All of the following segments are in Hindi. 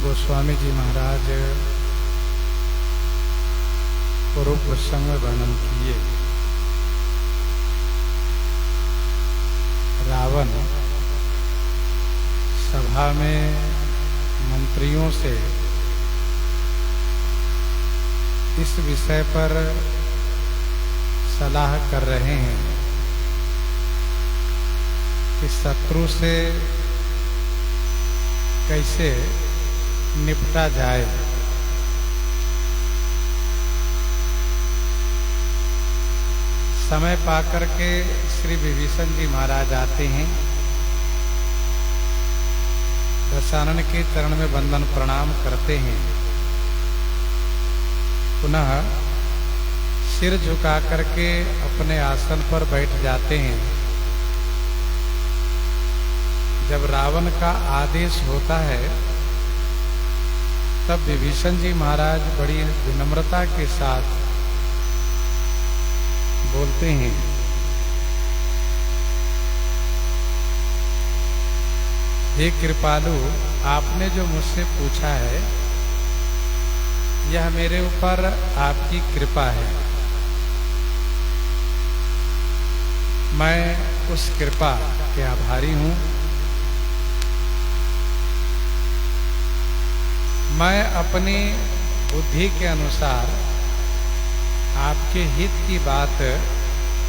गोस्वामी जी महाराज पूर्व प्रसंग में वर्णन किए। रावण सभा में मंत्रियों से इस विषय पर सलाह कर रहे हैं कि शत्रु से कैसे निपटा जाए। समय पाकर के श्री विभीषण जी महाराज आते हैं, दशानन के चरण में वंदन प्रणाम करते हैं, पुनः सिर झुका करके अपने आसन पर बैठ जाते हैं। जब रावण का आदेश होता है तब विभीषण जी महाराज बड़ी विनम्रता के साथ बोलते हैं, हे कृपालु, आपने जो मुझसे पूछा है यह मेरे ऊपर आपकी कृपा है। मैं उस कृपा के आभारी हूँ। मैं अपनी बुद्धि के अनुसार आपके हित की बात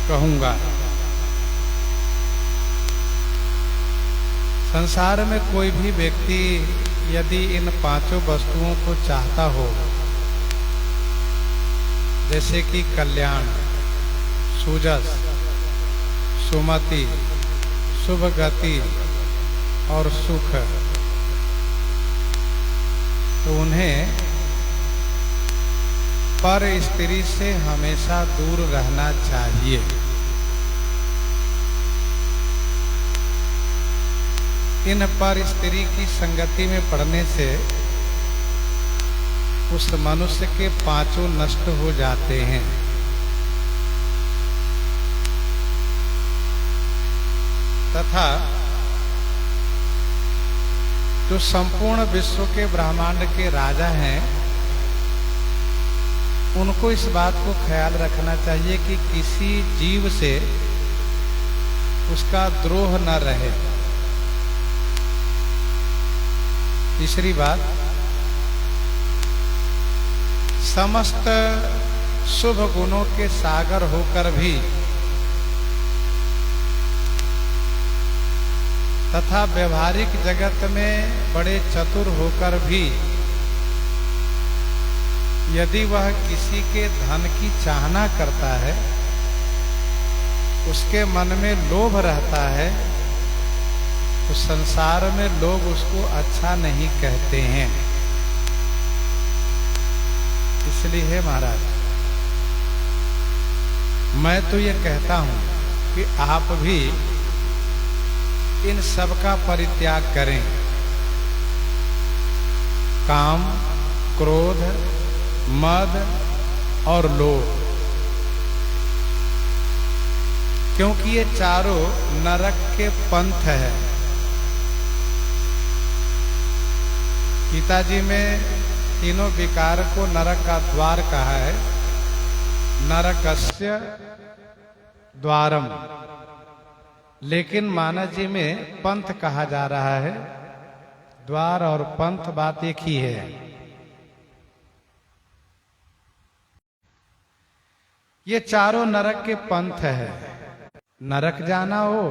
कहूँगा। संसार में कोई भी व्यक्ति यदि इन पांचों वस्तुओं को चाहता हो, जैसे कि कल्याण, सुजस, सुमति, शुभ गति और सुख, तो उन्हें पर स्त्री से हमेशा दूर रहना चाहिए। इन पर स्त्री की संगति में पड़ने से उस मनुष्य के पांचों नष्ट हो जाते हैं। तथा जो संपूर्ण विश्व के ब्रह्मांड के राजा हैं, उनको इस बात को ख्याल रखना चाहिए कि किसी जीव से उसका द्रोह न रहे। तीसरी बात, समस्त शुभ गुणों के सागर होकर भी तथा व्यवहारिक जगत में बड़े चतुर होकर भी यदि वह किसी के धन की चाहना करता है, उसके मन में लोभ रहता है, तो संसार में लोग उसको अच्छा नहीं कहते हैं। इसलिए महाराज, मैं तो ये कहता हूं कि आप भी इन सब का परित्याग करें। काम, क्रोध, मद और लोभ, क्योंकि ये चारों नरक के पंथ है। गीता जी में तीनों विकार को नरक का द्वार कहा है। नरकस्य द्वारम, लेकिन मानव जी में पंथ कहा जा रहा है। द्वार और पंथ बात एक ही है। ये चारों नरक के पंथ है। नरक जाना हो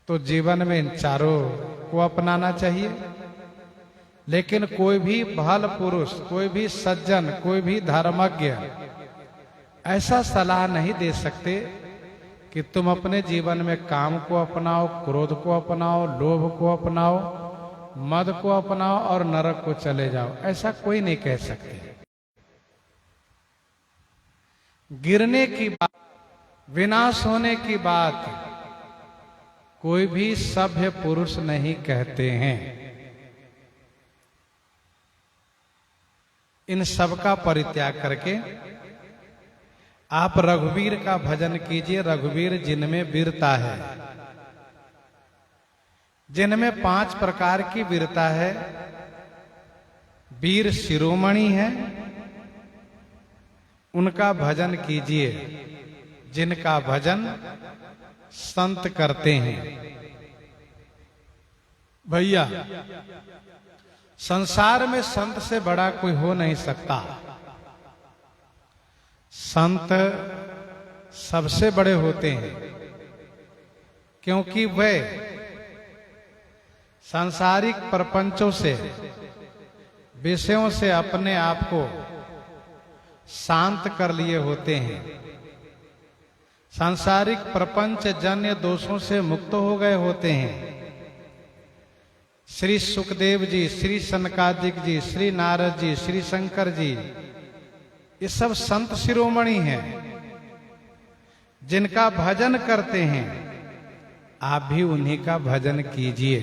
तो जीवन में इन चारों को अपनाना चाहिए। लेकिन कोई भी भल पुरुष, कोई भी सज्जन, कोई भी धर्मज्ञ ऐसा सलाह नहीं दे सकते कि तुम अपने जीवन में काम को अपनाओ, क्रोध को अपनाओ, लोभ को अपनाओ, मद को अपनाओ और नरक को चले जाओ। ऐसा कोई नहीं कह सकते। गिरने की बात, विनाश होने की बात कोई भी सभ्य पुरुष नहीं कहते हैं। इन सब का परित्याग करके आप रघुवीर का भजन कीजिए। रघुवीर जिनमें वीरता है, जिनमें 5 प्रकार की वीरता है। वीर शिरोमणि है, उनका भजन कीजिए, जिनका भजन संत करते हैं। भैया, संसार में संत से बड़ा कोई हो नहीं सकता। संत सबसे बड़े होते हैं, क्योंकि वे सांसारिक प्रपंचों से, विषयों से अपने आप को शांत कर लिए होते हैं। सांसारिक प्रपंच जन्य दोषों से मुक्त हो गए होते हैं। श्री सुखदेव जी, श्री सनकादिक जी, श्री नारद जी, श्री शंकर जी, ये सब संत शिरोमणि हैं, जिनका भजन करते हैं। आप भी उन्हीं का भजन कीजिए।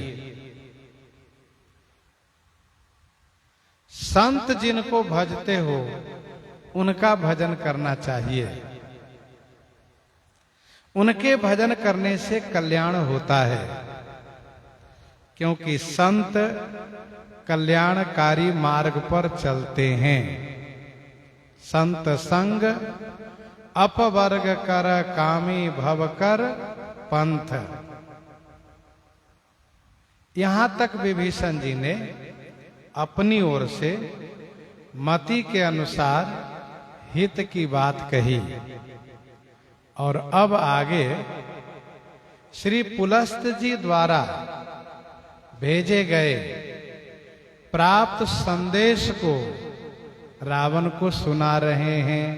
संत जिनको भजते हो, उनका भजन करना चाहिए। उनके भजन करने से कल्याण होता है, क्योंकि संत कल्याणकारी मार्ग पर चलते हैं। संत संग अपवर्ग कर कामी भव कर पंथ। यहां तक विभीषण जी ने अपनी ओर से मति के अनुसार हित की बात कही। और अब आगे श्री पुलस्त जी द्वारा भेजे गए प्राप्त संदेश को रावण को सुना रहे हैं।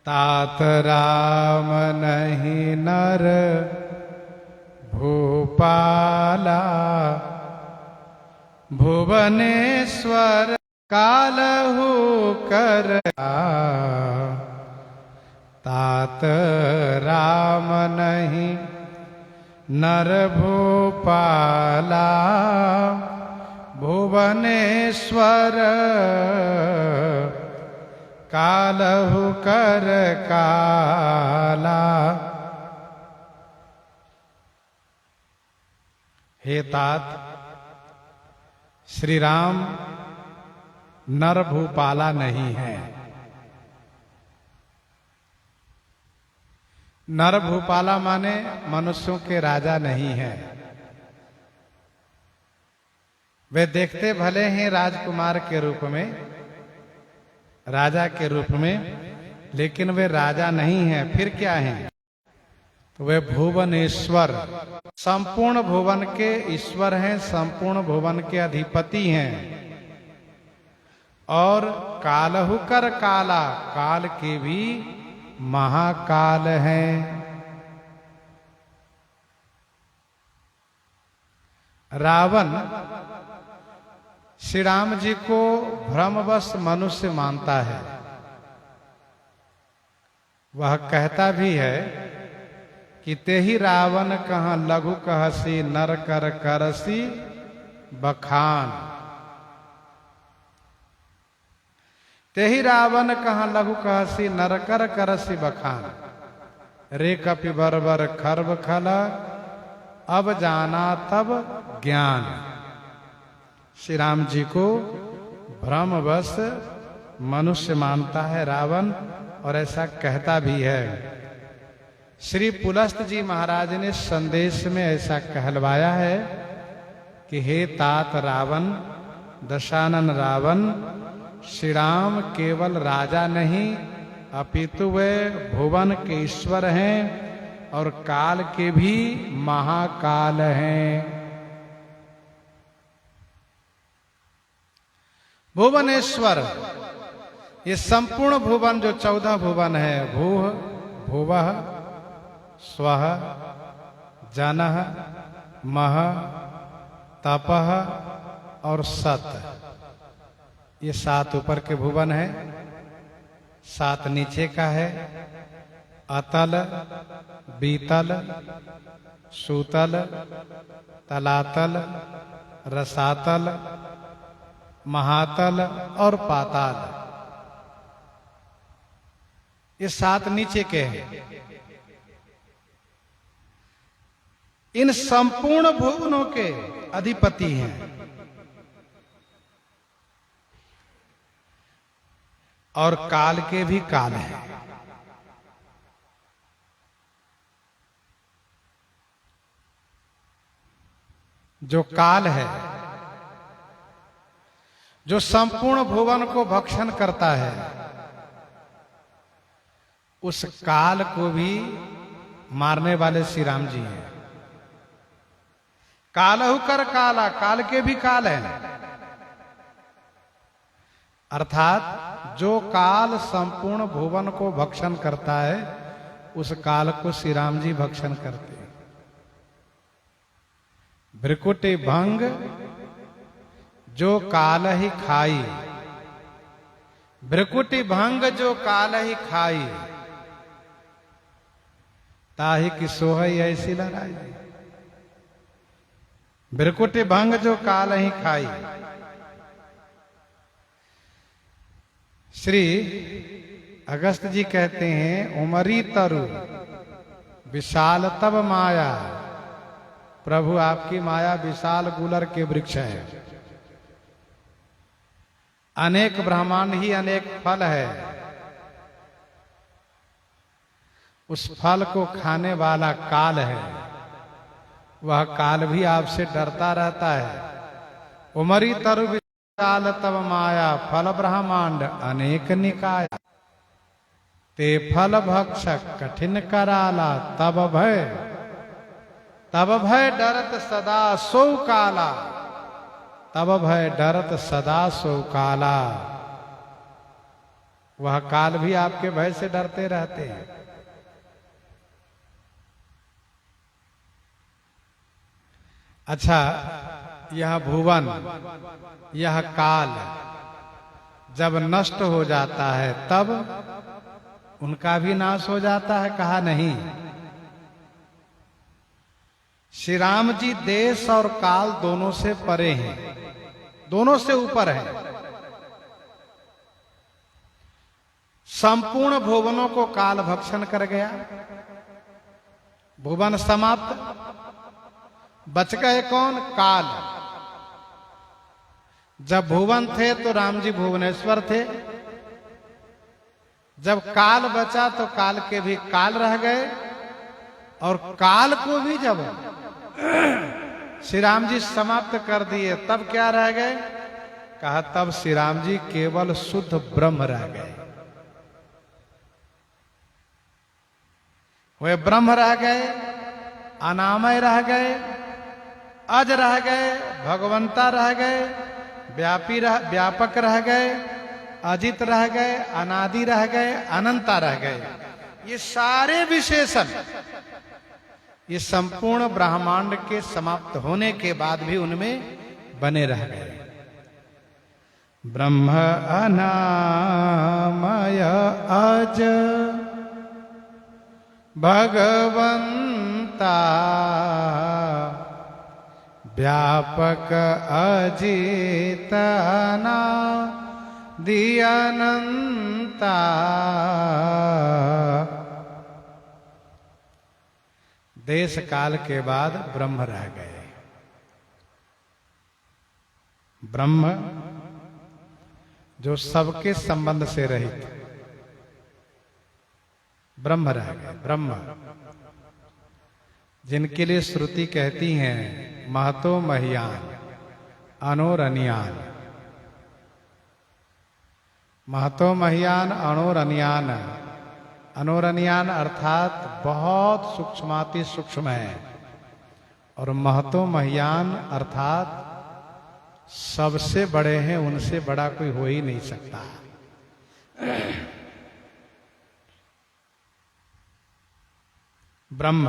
तात राम नहीं नर भूपाला, भुवनेश्वर कालहु कर। तात राम नहीं नर भूपाला, भुवनेश्वर कालहु कर काला। हे तात, श्री राम नर भूपाला नहीं है। नर भूपाला माने मनुष्यों के राजा नहीं है। वे देखते भले हैं राजकुमार के रूप में, राजा के रूप में, लेकिन वे राजा नहीं हैं। फिर क्या हैं? तो वे भुवनेश्वर, संपूर्ण भुवन के ईश्वर हैं, संपूर्ण भुवन के अधिपति हैं। और कालहु कर काला, काल के भी महाकाल हैं। रावण श्री राम जी को भ्रमवश मनुष्य मानता है। वह कहता भी है कि तेहि रावण कहाँ लघु कहसी, नर कर करसी बखान। तेहि रावण कहाँ लघु कहसी, नर कर करसी बखान। रे कपि बरबर खर्ब खल, अब जाना तब ज्ञान। श्री राम जी को भ्रमवश मनुष्य मानता है रावण, और ऐसा कहता भी है। श्री पुलस्त जी महाराज ने संदेश में ऐसा कहलवाया है कि हे तात रावण, दशानन रावण, श्री राम केवल राजा नहीं अपितु वे भुवन के ईश्वर हैं और काल के भी महाकाल हैं। भुवनेश्वर, ये संपूर्ण भुवन जो 14 भुवन है, भूः भुवः स्वः जनः मह तपः और सत, ये 7 ऊपर के भुवन है, 7 नीचे का है। अतल, बीतल, सूतल, तलातल, रसातल, महातल और पाताल, ये 7 नीचे के हैं। इन संपूर्ण भुवनों के अधिपति हैं। और काल के भी काल हैं। जो काल है, जो संपूर्ण भुवन को भक्षण करता है, उस काल को भी मारने वाले श्री राम जी हैं। कालहु कर काला, काल के भी काल हैं। अर्थात जो काल संपूर्ण भुवन को भक्षण करता है, उस काल को श्री राम जी भक्षण करते हैं। भृकुटि भंग जो काल ही खाई, भृकुटि भंग जो काल ही खाई, ताहि की सोहई ऐसी लड़ाई। भृकुटि भंग जो काल ही खाई। श्री अगस्त जी कहते हैं, उमरी तरु विशाल तब माया। प्रभु आपकी माया विशाल गुलर के वृक्ष है। अनेक ब्रह्मांड ही अनेक फल है। उस फल को खाने वाला काल है। वह काल भी आपसे डरता रहता है। उमरी तरु विशाल तब माया, फल ब्रह्मांड अनेक निकाय। ते फल भक्षक कठिन कराला, तब भय डरत सदा सो काला। तब भय डरत सदा सो काला। वह काल भी आपके भय से डरते रहते हैं। अच्छा, यह भुवन, यह काल जब नष्ट हो जाता है, तब उनका भी नाश हो जाता है, कहा नहीं। श्री राम जी देश और काल दोनों से परे हैं, दोनों से ऊपर हैं। संपूर्ण भुवनों को काल भक्षण कर गया। भुवन समाप्त, बच गए कौन? काल। जब भुवन थे तो राम जी भुवनेश्वर थे। जब काल बचा तो काल के भी काल रह गए। और काल को भी जब श्री राम जी समाप्त कर दिए, तब क्या रह गए? कहा तब श्री राम जी केवल शुद्ध ब्रह्म रह गए। वे ब्रह्म रह गए, अनामय रह गए, अज रह गए, भगवंता रह गए, व्यापक रह गए, अजित रह गए, अनादि रह गए, अनंता रह गए। ये सारे विशेषण ये संपूर्ण ब्रह्मांड के समाप्त होने के बाद भी उनमें बने रह गए। ब्रह्म अनामय अज भगवंता, व्यापक अजित अनादि अनंता। देश काल के बाद ब्रह्म रह गए। ब्रह्म जो सबके संबंध से रहित, ब्रह्म रह गए। ब्रह्म जिनके लिए श्रुति कहती हैं महतो महियान अणोरनियान। महतो महियान अणोरनियान। अणोरनियान अर्थात बहुत सूक्ष्माति सूक्ष्म है। और महतो महियान अर्थात सबसे बड़े हैं, उनसे बड़ा कोई हो ही नहीं सकता। ब्रह्म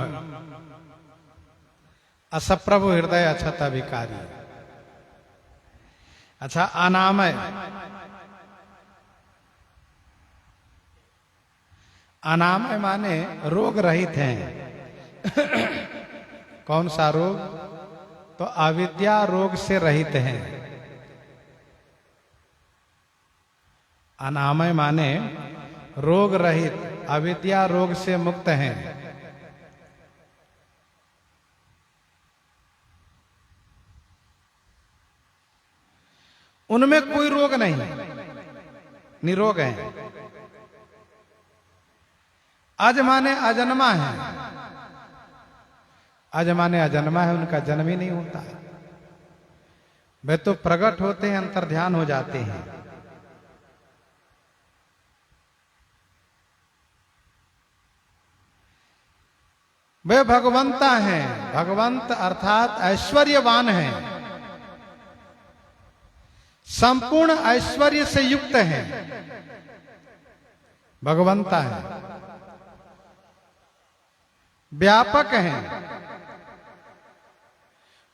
असप्रभु हृदय अछता विकारी। अच्छा, अनामय। अनामय माने रोग रहित हैं। कौन सा रोग? तो अविद्या रोग से रहित हैं। अनामय माने रोग रहित, अविद्या रोग से मुक्त हैं। उनमें कोई रोग नहीं, निरोग है। अज माने अजन्मा है, अज माने अजन्मा है, उनका जन्म ही नहीं होता है। वे तो प्रकट होते हैं, अंतर्ध्यान हो जाते हैं। वे भगवंता हैं, भगवंत अर्थात ऐश्वर्यवान हैं, संपूर्ण ऐश्वर्य से युक्त हैं, भगवंता हैं, व्यापक हैं,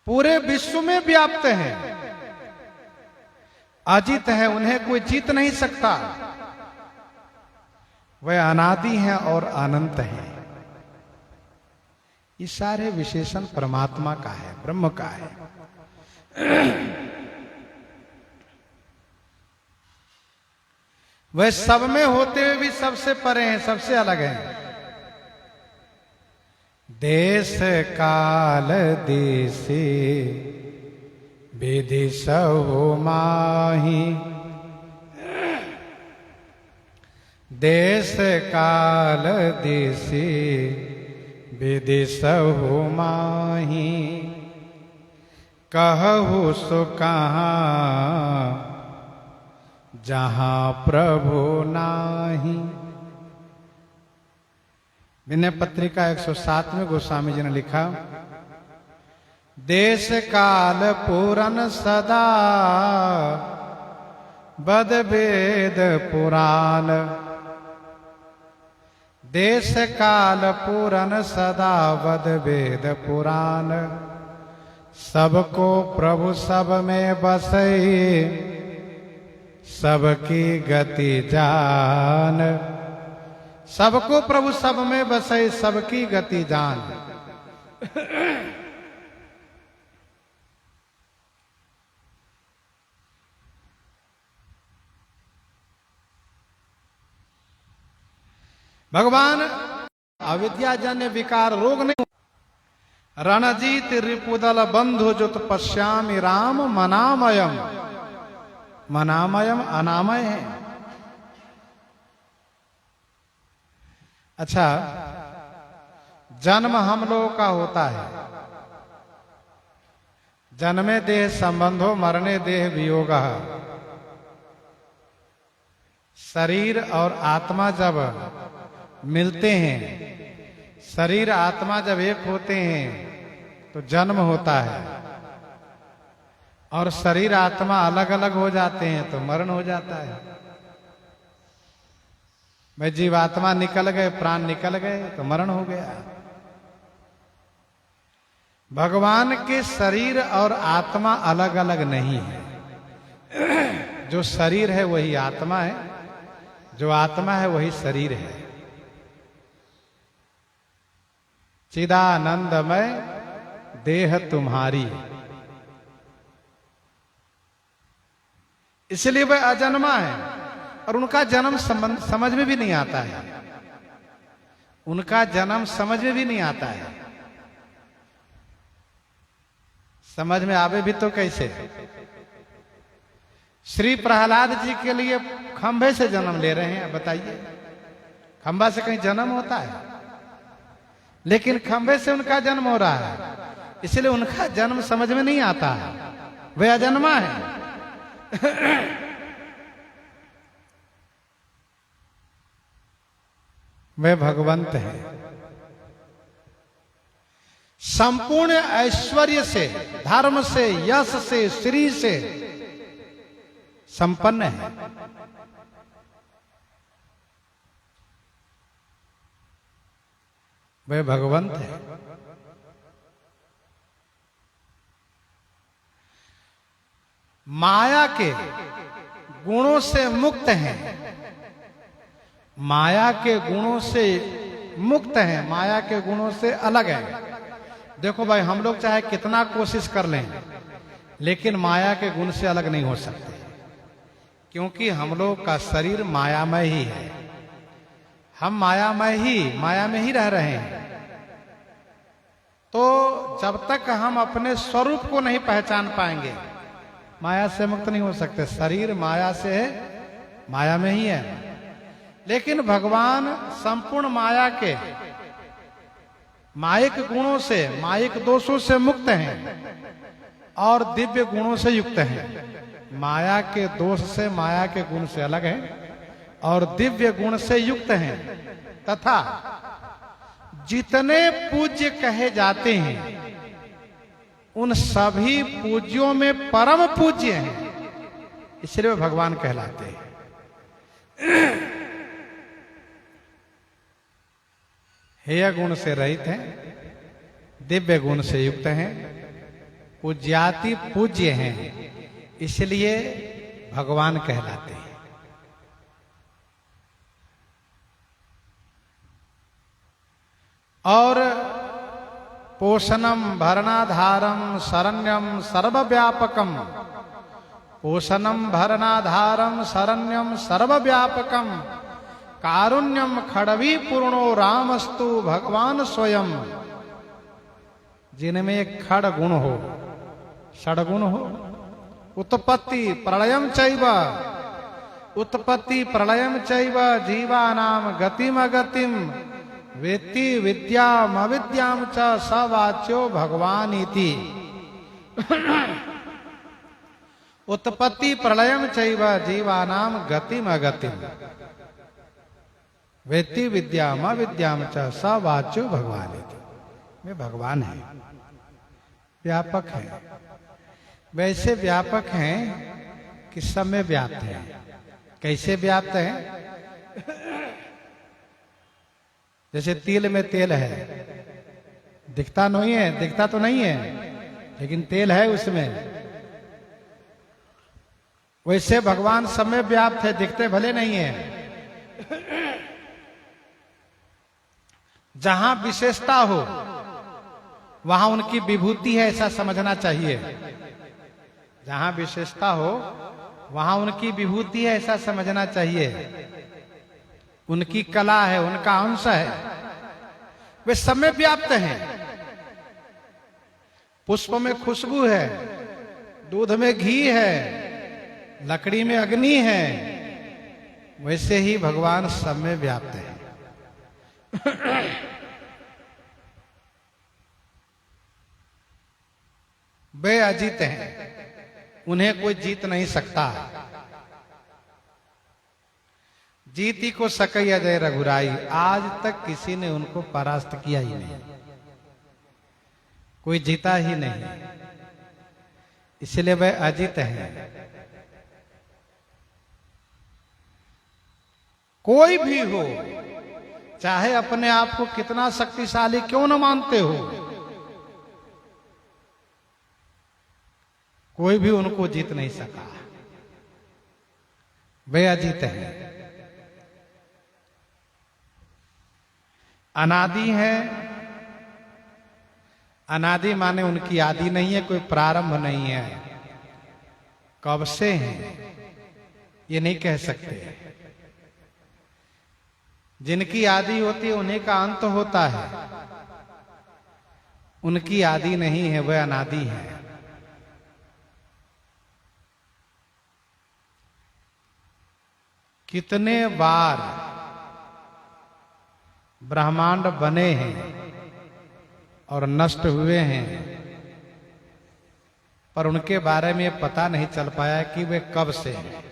पूरे विश्व में व्याप्त हैं, अजित हैं, उन्हें कोई जीत नहीं सकता। वे अनादि हैं और अनंत हैं। ये सारे विशेषण परमात्मा का है, ब्रह्म का है। वे सब में होते हुए भी सबसे परे हैं, सबसे अलग हैं। देश काल देशे विधि सबो माही, देश काल देशे विधि सबो माही, कहु सो कहाँ जहां प्रभु नाही। विनय पत्रिका 107 में गोस्वामी जी ने लिखा, देश काल पूरन सदा बद वेद पुराण, देश काल पूरन सदा बद वेद पुराण, सबको प्रभु सब में बसई सबकी गति जान, सबको प्रभु सब में बसे सबकी गति जान। भगवान अविद्याजन्य विकार रोग नहीं। रणजीत रिपुदल बंधु जुत पश्यामि राम मनामयम, मनामयम अनामय है। अच्छा, जन्म हम लोगों का होता है, जन्मे देह संबंधो मरने देह वियोगः। शरीर और आत्मा जब मिलते हैं, शरीर आत्मा जब एक होते हैं तो जन्म होता है, और शरीर आत्मा अलग अलग हो जाते हैं तो मरण हो जाता है। भाई जीवात्मा निकल गए, प्राण निकल गए तो मरण हो गया। भगवान के शरीर और आत्मा अलग अलग नहीं है। जो शरीर है वही आत्मा है, जो आत्मा है वही शरीर है। चिदानंदमय देह तुम्हारी, इसलिए वह अजन्मा है और उनका जन्म समझ में भी नहीं आता है, उनका जन्म समझ में भी नहीं आता है। समझ में आवे भी तो कैसे। श्री प्रहलाद जी के लिए खंभे से जन्म ले रहे हैं, बताइए, खंभा से कहीं जन्म होता है? लेकिन खंभे से उनका जन्म हो रहा है, इसलिए उनका जन्म समझ में नहीं आता है, वे अजन्मा है। वे भगवंत हैं, संपूर्ण ऐश्वर्य से, धर्म से, यश से, श्री से संपन्न है। वे भगवंत है। माया के गुणों से मुक्त हैं, माया के गुणों से मुक्त हैं, माया के गुणों से अलग हैं। देखो भाई, हम लोग चाहे कितना कोशिश कर लें, लेकिन माया के गुण से अलग नहीं हो सकते, क्योंकि हम लोग का शरीर मायामय ही है। हम माया में ही रह रहे हैं। तो जब तक हम अपने स्वरूप को नहीं पहचान पाएंगे, माया से मुक्त नहीं हो सकते। शरीर माया से है, माया में ही है। लेकिन भगवान संपूर्ण माया के मायिक गुणों से, मायिक दोषों से मुक्त हैं और दिव्य गुणों से युक्त हैं। माया के दोष से, माया के गुण से अलग हैं और दिव्य गुण से युक्त हैं। तथा जितने पूज्य कहे जाते हैं उन सभी पूज्यों में परम पूज्य हैं, इसलिए वे भगवान कहलाते हैं। हेय गुण से रहित हैं, दिव्य गुण से युक्त हैं, पूज्याति पूज्य हैं, इसलिए भगवान कहलाते हैं। और पोषणम भरणाधारम शरण्यम सर्वव्यापकम, पोषणम भरणाधारम शरण्यम सर्वव्यापकम, कारुण्यम खड़वी पूर्णो रामस्तु भगवान स्वयं। जिनमें एक खड़ गुण हो, षडगुण हो, उत्पत्ति प्रलयम चैव, उत्पत्ति प्रलयम चैव जीवानाम गतिम अगतिम वेत्ति विद्याम अविद्याम च स वाच्यो भगवान इति। उत्पत्ति प्रलयम चैव जीवानाम गतिम अगतिम वेत्ति विद्याम अविद्याम च स वाच्यो भगवान इति। वे भगवान है, व्यापक है। वैसे व्यापक हैं कि सब में व्याप्त है। कैसे व्याप्त है? जैसे तिल में तेल है, दिखता नहीं है, दिखता तो नहीं है लेकिन तेल है उसमें। वैसे भगवान सब में व्याप्त है, दिखते भले नहीं है। जहां विशेषता हो वहां उनकी विभूति है, ऐसा समझना चाहिए। जहां विशेषता हो वहां उनकी विभूति है, ऐसा समझना चाहिए। उनकी कला है, उनका अंश है, वे सब में व्याप्त हैं। पुष्प में खुशबू है, दूध में घी है, लकड़ी में अग्नि है, वैसे ही भगवान सब में व्याप्त है। वे अजीत हैं, उन्हें कोई जीत नहीं सकता। जीती को सकई अजय रघुराई, आज तक किसी ने उनको परास्त किया ही नहीं, कोई जीता ही नहीं, इसलिए वे अजीत हैं। कोई भी हो, चाहे अपने आप को कितना शक्तिशाली क्यों न मानते हो, कोई भी उनको जीत नहीं सका। वे अजीत हैं, अनादि है। अनादि माने उनकी आदि नहीं है, कोई प्रारंभ नहीं है। कब से हैं ये नहीं कह सकते। जिनकी आदि होती है उन्हीं का अंत होता है, उनकी आदि नहीं है, वह अनादि है। कितने बार ब्रह्मांड बने हैं और नष्ट हुए हैं, पर उनके बारे में पता नहीं चल पाया कि वे कब से हैं।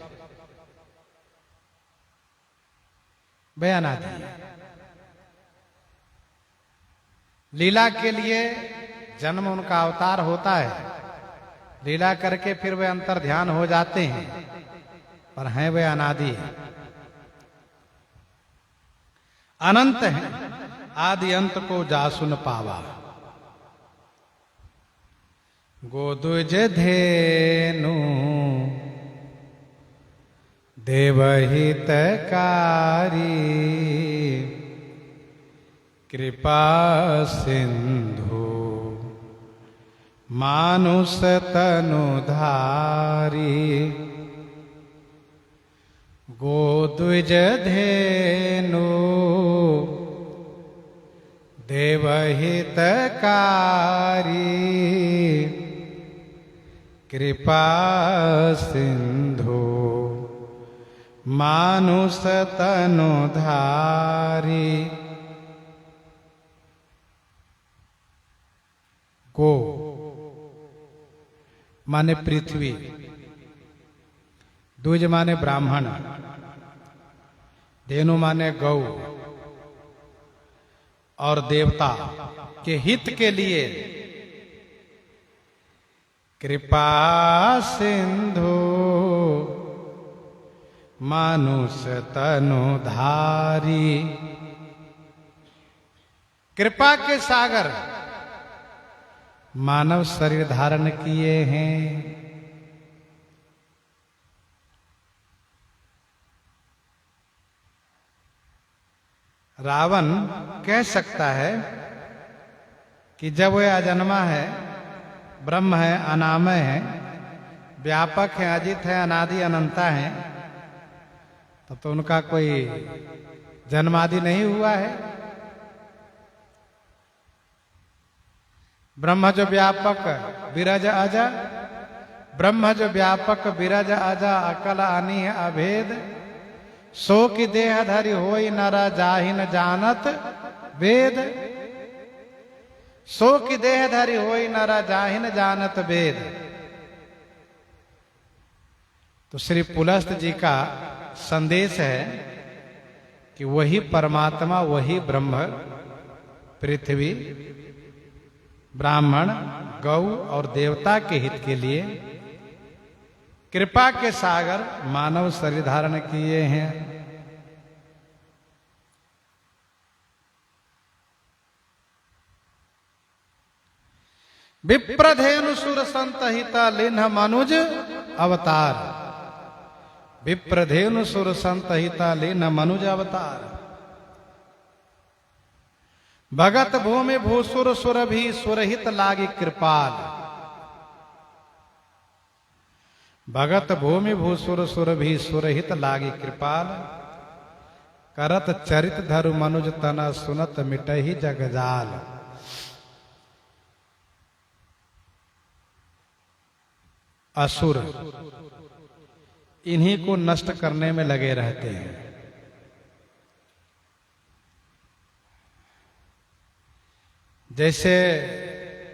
वे अनादि हैं। लीला के लिए जन्म उनका अवतार होता है, लीला करके फिर वे अंतर ध्यान हो जाते हैं, पर हैं वे अनादि हैं, अनंत हैं। आदि अंत को जासुन पावा, गोदुज धेनु देवहितकारी, कृपा सिंधु मानुष तनुधारी, गोद्विज धेनु देवहितकारी, कृपा सिंधु मानुष तनु धारी। गो माने पृथ्वी, द्विज माने ब्राह्मण, धेनु माने गौ, और देवता के हित के लिए कृपा सिंधु मानुष तनु धारी। कृपा के सागर मानव शरीर धारण किए हैं। रावण कह सकता है कि जब वह अजन्मा है, ब्रह्म है, अनामय है, व्यापक है, अजित है, अनादि अनंता है, तो उनका कोई जन्मादि नहीं हुआ है। ब्रह्म जो व्यापक विरज अजा, ब्रह्म जो व्यापक विरज अजा, अकल अनिह अभेद, सो की देह धरि होई नरा जाहिन जानत वेद। सो की देह धरि होई नरा जाहिन जानत वेद। तो श्री पुलस्त जी का संदेश है कि वही परमात्मा, वही ब्रह्म पृथ्वी, ब्राह्मण, गौ और देवता के हित के लिए कृपा के सागर मानव शरीर धारण किए हैं। विप्रधेनु सुर संत हिता लिन्ह मनुज अवतार। विप्रधेनु सुर संत हिता लिन्ह मनुज अवतार। भगत भूमि भूसुर सुर भी सुरहित लागी कृपाल। भगत भूमि भूसुर सुर भी सुरहित लागी कृपाल। करत चरित धरु मनुज तना सुनत मिटहि जगजाल। असुर इन्हीं को नष्ट करने में लगे रहते हैं। जैसे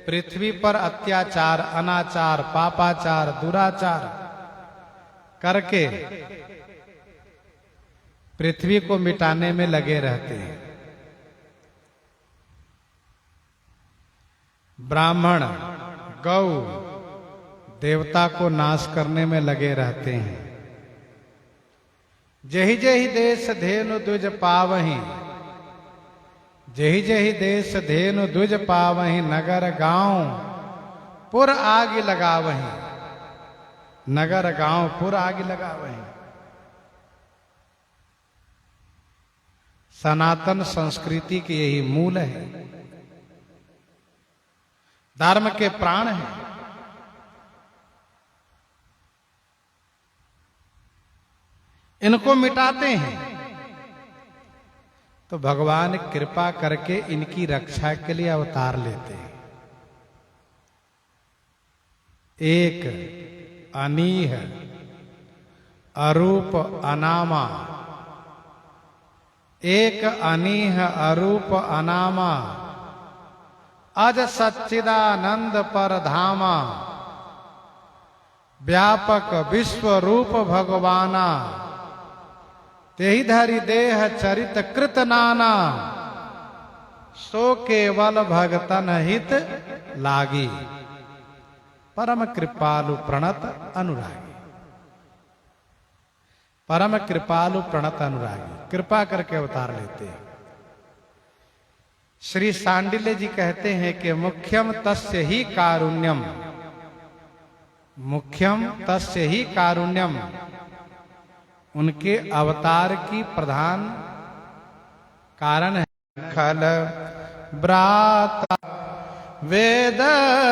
पृथ्वी पर अत्याचार, अनाचार, पापाचार, दुराचार करके पृथ्वी को मिटाने में लगे रहते हैं। ब्राह्मण, गौ, देवता को नाश करने में लगे रहते हैं। जहि जहि देश धेनु द्विज पावहीं, जहि जहि देश धेनु द्विज पावहीं, नगर गांव पुर आग लगावहीं। नगर गांव पुर आग लगावहीं। सनातन संस्कृति की यही मूल है, धर्म के प्राण है। इनको मिटाते हैं तो भगवान कृपा करके इनकी रक्षा के लिए अवतार लेते हैं। एक अनीह अरूप अनामा, एक अनीह अरूप अनामा, अज सच्चिदानंद पर धामा। व्यापक विश्व रूप भगवाना, तेहि धरि देह चरित कृत नाना। सो केवल भगतन हित लागी, परम कृपालु प्रणत अनुरागी। परम कृपालु प्रणत अनुरागी, कृपा करके अवतार लेते हैं। श्री सांडिल्य जी कहते हैं कि मुख्यम तस्य ही कारुण्यम, मुख्यम तस्य ही कारुण्यम। उनके अवतार की प्रधान कारण है खल ब्राता वेद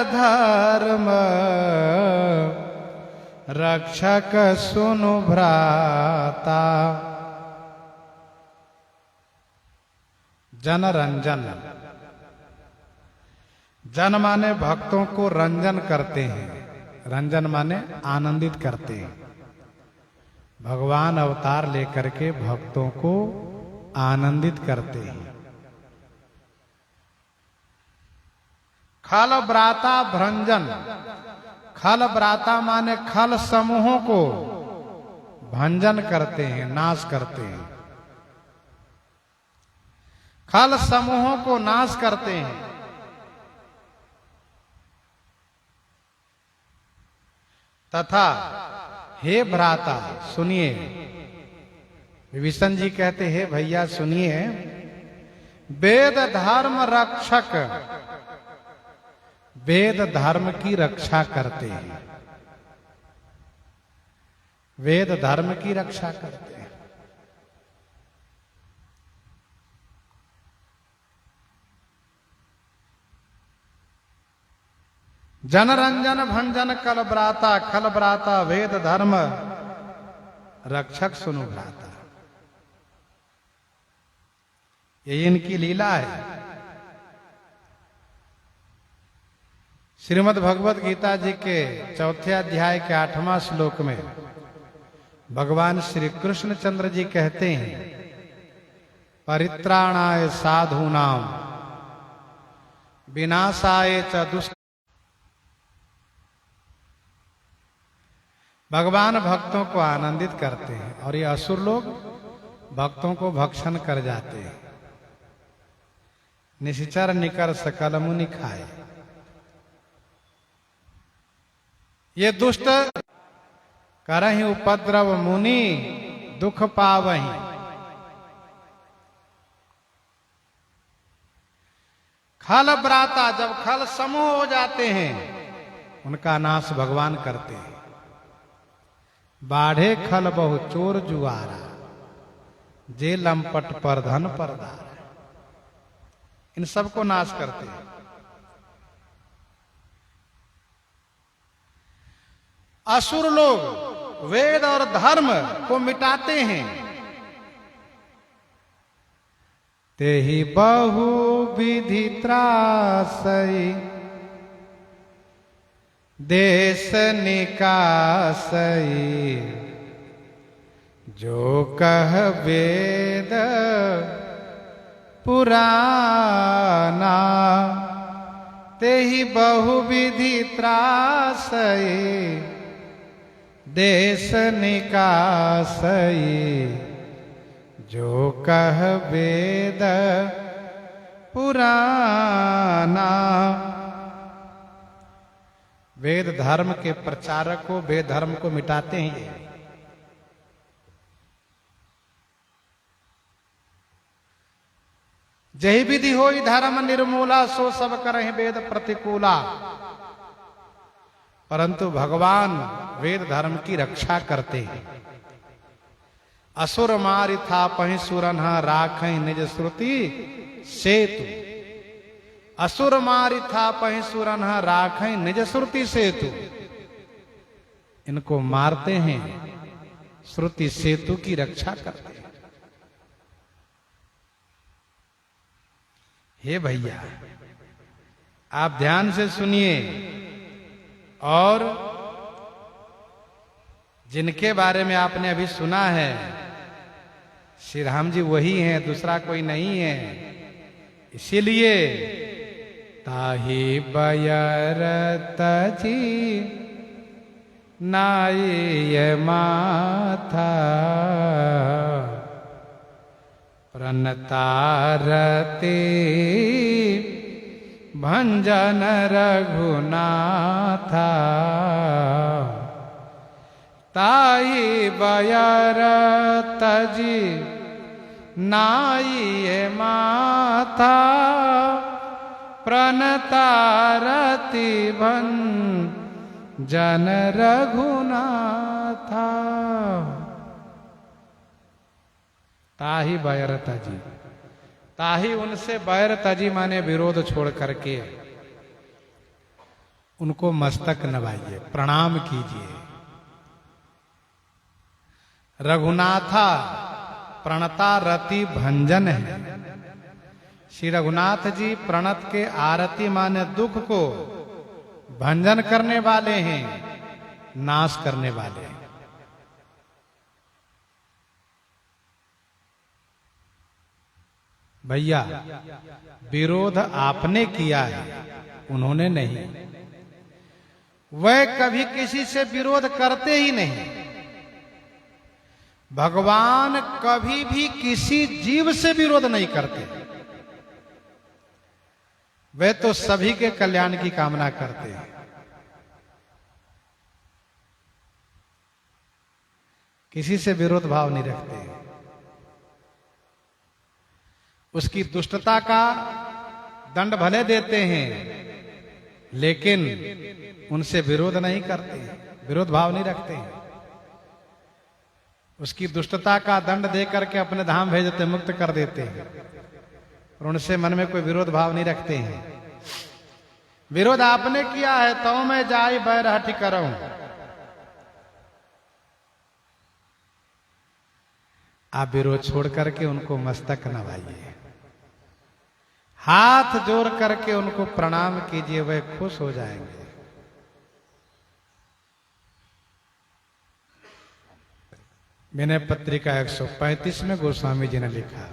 धर्म, रक्षक सुनु भ्राता। जन रंजन, जन माने भक्तों को रंजन करते हैं, रंजन माने आनंदित करते हैं। भगवान अवतार लेकर के भक्तों को आनंदित करते हैं। खल ब्राता भंजन, खल ब्राता माने खल समूहों को भंजन करते हैं, नाश करते हैं। खल समूहों को नाश करते हैं। तथा हे भ्राता सुनिए, विभीषण जी कहते हैं भैया सुनिए, वेद धर्म रक्षक वेद धर्म की रक्षा करते हैं। वेद धर्म की रक्षा करते हैं। जनरंजन भंजन कलब्राता, खलब्राता वेद धर्म रक्षक सुनु भ्राता। ये इनकी लीला है। श्रीमद् भगवत गीता जी के चौथे अध्याय के 8वां श्लोक में भगवान श्री कृष्ण चंद्र जी कहते हैं, परित्राणाय साधूनाम विनाशाय च दुष्ट। भगवान भक्तों को आनंदित करते हैं और ये असुर लोग भक्तों को भक्षण कर जाते हैं। निश्चर निकर सकल मुनि खाए। ये दुष्ट करहि उपद्रव मुनि दुख पावहि। खल ब्राता, जब खल समूह हो जाते हैं उनका नाश भगवान करते हैं। बाढ़े खल बहु चोर जुआरा, जे लंपट पर धन परदार। इन सबको नाश करते हैं। असुर लोग वेद और धर्म को मिटाते हैं। तेहि बहु विधि त्रासई, देश निकासई। जो कह वेद पुराना, तेहि बहु विधि त्रासई, देश निकासई। जो कह वेद पुराना। वेद धर्म के प्रचारक को, वेद धर्म को मिटाते हैं। जही विधि होई धर्म निर्मूला, सो सब करहि वेद प्रतिकूला। परंतु भगवान वेद धर्म की रक्षा करते हैं। असुर मारि थापहि सुरन्हा, राखहि निज श्रुति सेतु। असुर मारि थापहि सुरन्हा, राखहि निज श्रुति सेतु। इनको मारते हैं, श्रुति सेतु की रक्षा करते हैं। हे भैया आप ध्यान से सुनिए, और जिनके बारे में आपने अभी सुना है, श्री राम जी वही हैं, दूसरा कोई नहीं है। इसीलिए ताहि बयरत जी नाय माथा, प्रणतारते भंजन रघुनाथा। ताहि बयरत जी नाई माथा, प्रणतारति भंजन रघुनाथा। ताहि बयरत जी, ताहि उनसे बैरत जी माने विरोध छोड़ करके उनको मस्तक नवाइए, प्रणाम कीजिए। रघुनाथा प्रणता रति भंजन है। श्री रघुनाथ जी प्रणत के आरती माने दुख को भंजन करने वाले हैं। नाश करने वाले हैं। भैया, विरोध आपने किया है, उन्होंने नहीं। वह कभी किसी से विरोध करते ही नहीं। भगवान कभी भी किसी जीव से विरोध नहीं करते। वे तो सभी के कल्याण की कामना करते हैं। किसी से विरोध भाव नहीं रखते हैं। उसकी दुष्टता का दंड भले देते हैं, लेकिन उनसे विरोध नहीं करते हैं, विरोध भाव नहीं रखते हैं। उसकी दुष्टता का दंड दे करके अपने धाम भेज देते, मुक्त कर देते हैं, और उनसे मन में कोई विरोध भाव नहीं रखते हैं। विरोध आपने किया है तो मैं जाई बैर हटि करऊं। आप विरोध छोड़ करके उनको मस्तक नवाइए, हाथ जोड़ करके उनको प्रणाम कीजिए, वे खुश हो जाएंगे। विनय पत्रिका 135 में गोस्वामी जी ने लिखा,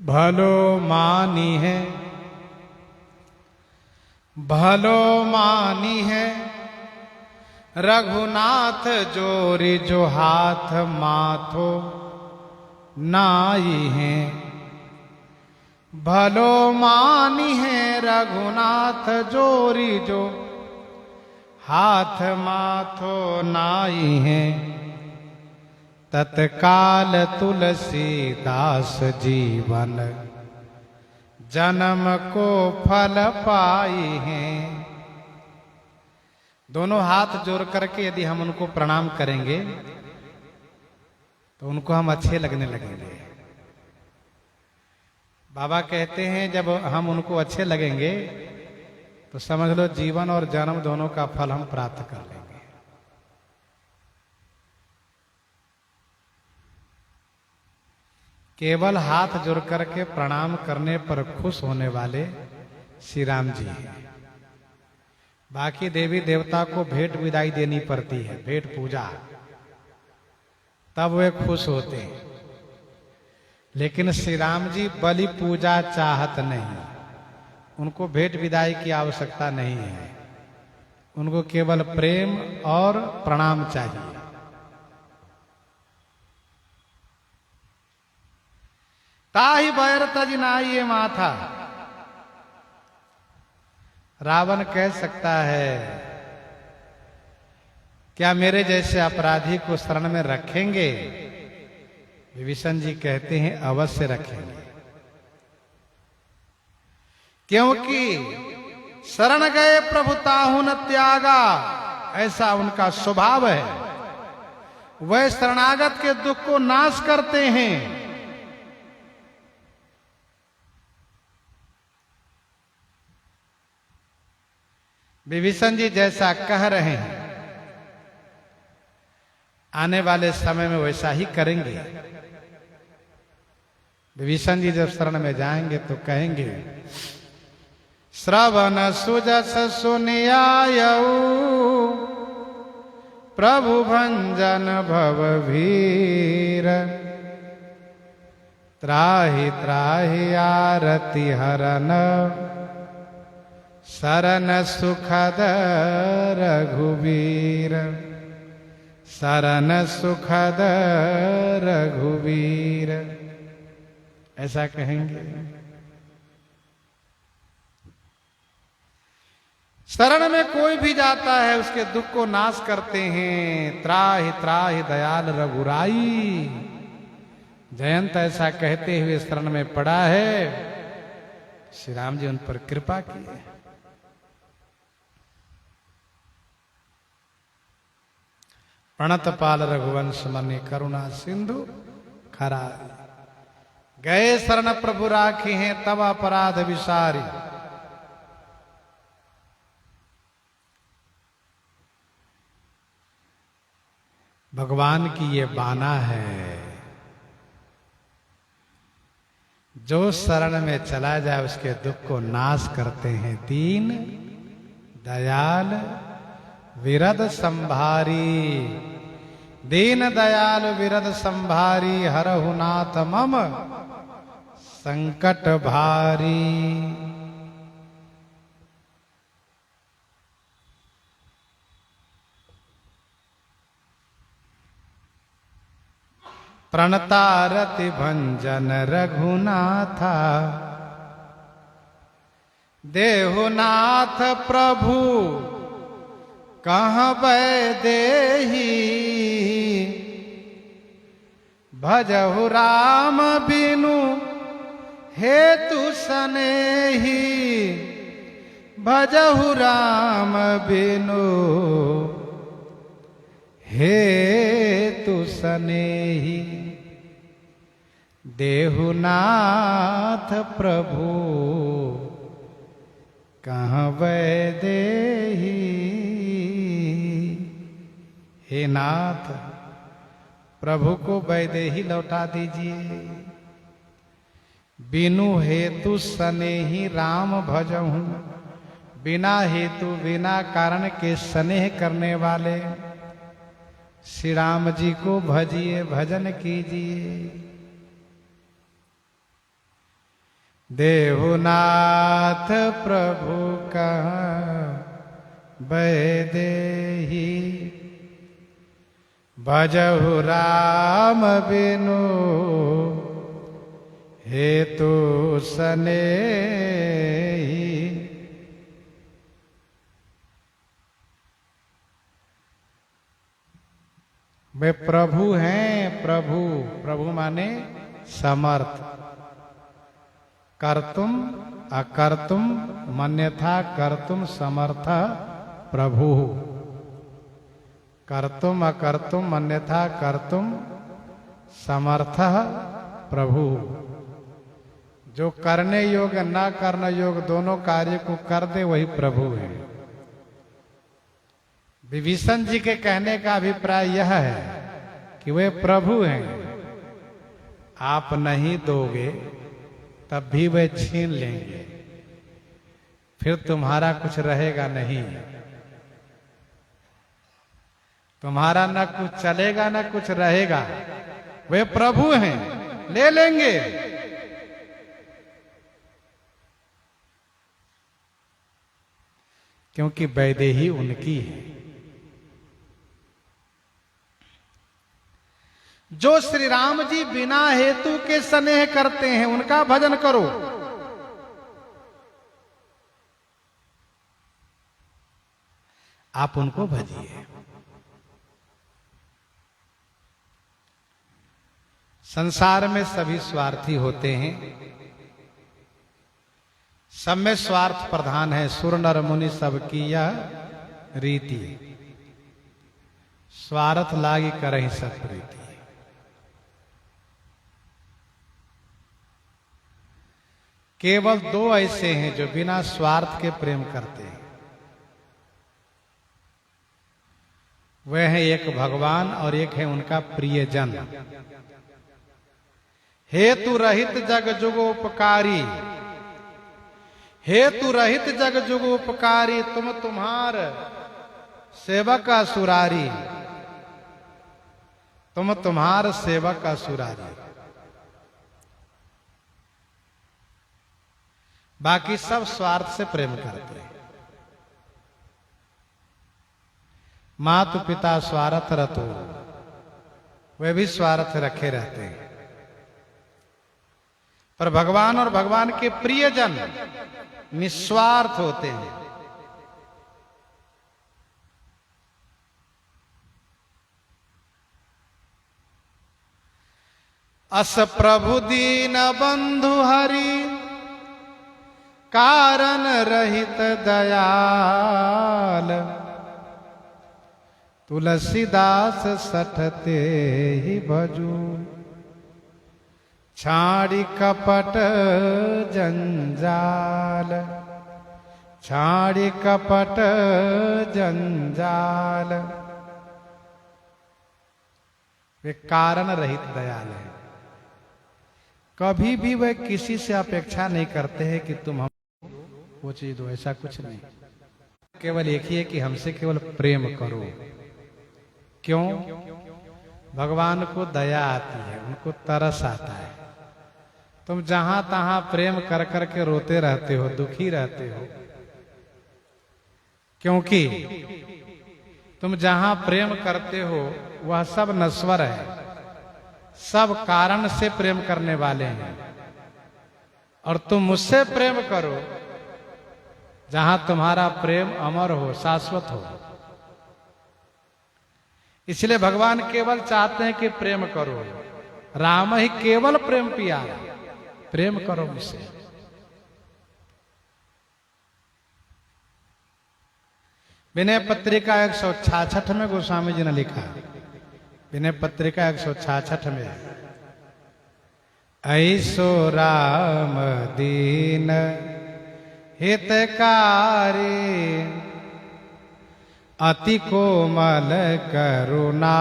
भलो मानी है, भलो मानी है, रघुनाथ जोरी जो हाथ माथो नाई है। भलो मानी है रघुनाथ जोरी जो हाथ माथो नाई है। तत्काल तुलसीदास जीवन जन्म को फल पाई हैं। दोनों हाथ जोड़ करके यदि हम उनको प्रणाम करेंगे तो उनको हम अच्छे लगने लगेंगे। बाबा कहते हैं जब हम उनको अच्छे लगेंगे तो समझ लो जीवन और जन्म दोनों का फल हम प्राप्त कर लेंगे। केवल हाथ जोड़ करके प्रणाम करने पर खुश होने वाले श्री राम जी हैं। बाकी देवी देवता को भेंट विदाई देनी पड़ती है, भेंट पूजा, तब वे खुश होते हैं। लेकिन श्री राम जी बलि पूजा चाहत नहीं, उनको भेंट विदाई की आवश्यकता नहीं है। उनको केवल प्रेम और प्रणाम चाहिए। ताहि बैर तज नाई माथा। रावण कह सकता है, क्या मेरे जैसे अपराधी को शरण में रखेंगे? विभीषण जी कहते हैं अवश्य रखेंगे, क्योंकि शरण गए प्रभु ताहु न त्यागा, ऐसा उनका स्वभाव है। वह शरणागत के दुख को नाश करते हैं। विभीषण जी जैसा कह रहे हैं, आने वाले समय में वैसा ही करेंगे। विभीषण जी जब शरण में जाएंगे तो कहेंगे, श्रवण सुजस सुनियायऊ प्रभु भंजन भव भीर। त्राहि त्राहि आरति हरन शरण सुखद रघुवीर। शरण सुखद रघुवीर, ऐसा कहेंगे। शरण में कोई भी जाता है उसके दुख को नाश करते हैं। त्राहि त्राहि दयाल रघुराई। जयंत ऐसा कहते हुए शरण में पड़ा है। श्री राम जी उन पर कृपा किए। प्रणत पाल रघुवंश मनि करुणा सिंधु खरा। गए शरण प्रभु राखी हैं तब अपराध विसारी। भगवान की ये बाना है, जो शरण में चला जाए उसके दुख को नाश करते हैं। दीन दयाल विरद संभारी, दीन दयाल विरद संभारी, हरहु नाथ मम संकट भारी। प्रणतारति भंजन रघुनाथा, देहुनाथ प्रभु कहाँ देही, भजहु राम बिनु हेतु सनेही, भजहु राम बिनु हेतु सनेही, देहुनाथ प्रभु कहाँ देही। हे नाथ, प्रभु को वैदेही लौटा दीजिए। बिनु हेतु सनेही राम भजहूं, बिना हेतु बिना कारण के स्नेह करने वाले श्री राम जी को भजिए, भजन कीजिए। देहुनाथ प्रभु कहाँ वैदेही, भजहु राम बिनु हेतु सनेही। वे प्रभु हैं, प्रभु, प्रभु माने समर्थ। कर्तुम अकर्तुम मन्यथा कर्तुम समर्थ प्रभु। कर्तुम अकर्तुम मन्यथा कर्तुम समर्थ प्रभु। जो करने योग्य ना करने योग्य दोनों कार्य को कर दे वही प्रभु है। विभीषण जी के कहने का अभिप्राय यह है कि वे प्रभु हैं, आप नहीं दोगे तब भी वे छीन लेंगे, फिर तुम्हारा कुछ रहेगा नहीं, तुम्हारा न कुछ चलेगा न कुछ रहेगा। वे प्रभु हैं, ले लेंगे। क्योंकि वैदेही उनकी है। जो श्री राम जी बिना हेतु के स्नेह करते हैं उनका भजन करो। आप उनको भजिए। संसार में सभी स्वार्थी होते हैं, सब में स्वार्थ प्रधान है। सुर नर मुनि सबकी यह रीति, स्वार्थ लागी करहि सब प्रीति। केवल दो ऐसे हैं जो बिना स्वार्थ के प्रेम करते हैं, वह है एक भगवान और एक है उनका प्रियजन। हेतु रहित जग जुगोपकारी, हेतु रहित जग जुगोपकारी, तुम तुम्हार सेवक असुरारी, तुम तुम्हार सेवक असुरारी। बाकी सब स्वार्थ से प्रेम करते हैं। मातु पिता स्वार्थ रतो, वे भी स्वार्थ रखे रहते हैं। पर भगवान और भगवान के प्रियजन निस्वार्थ होते हैं। अस प्रभु दीन बंधु हरि, कारण रहित दयाल, तुलसीदास सठते ही भजू, छाड़ी कपट जंजाल, छाड़ी कपट जंजाल। वे कारण रहित दयाल है। कभी भी वे किसी से अपेक्षा नहीं करते हैं कि तुम हम वो चीज दो, ऐसा कुछ नहीं। केवल एक ही है कि हमसे केवल प्रेम करो। क्यों? भगवान को दया आती है, उनको तरस आता है। तुम जहां तहां प्रेम कर कर के रोते रहते हो, दुखी रहते हो, क्योंकि तुम जहां प्रेम करते हो वह सब नश्वर है, सब कारण से प्रेम करने वाले हैं। और तुम मुझसे प्रेम करो जहां तुम्हारा प्रेम अमर हो, शाश्वत हो। इसलिए भगवान केवल चाहते हैं कि प्रेम करो। राम ही केवल प्रेम प्यारा, प्रेम करो मुझसे। विनय पत्रिका 166 में गोस्वामी जी ने लिखा, विनय पत्रिका 166 में, ऐसो राम दीन हितकारी, अति कोमल करुणा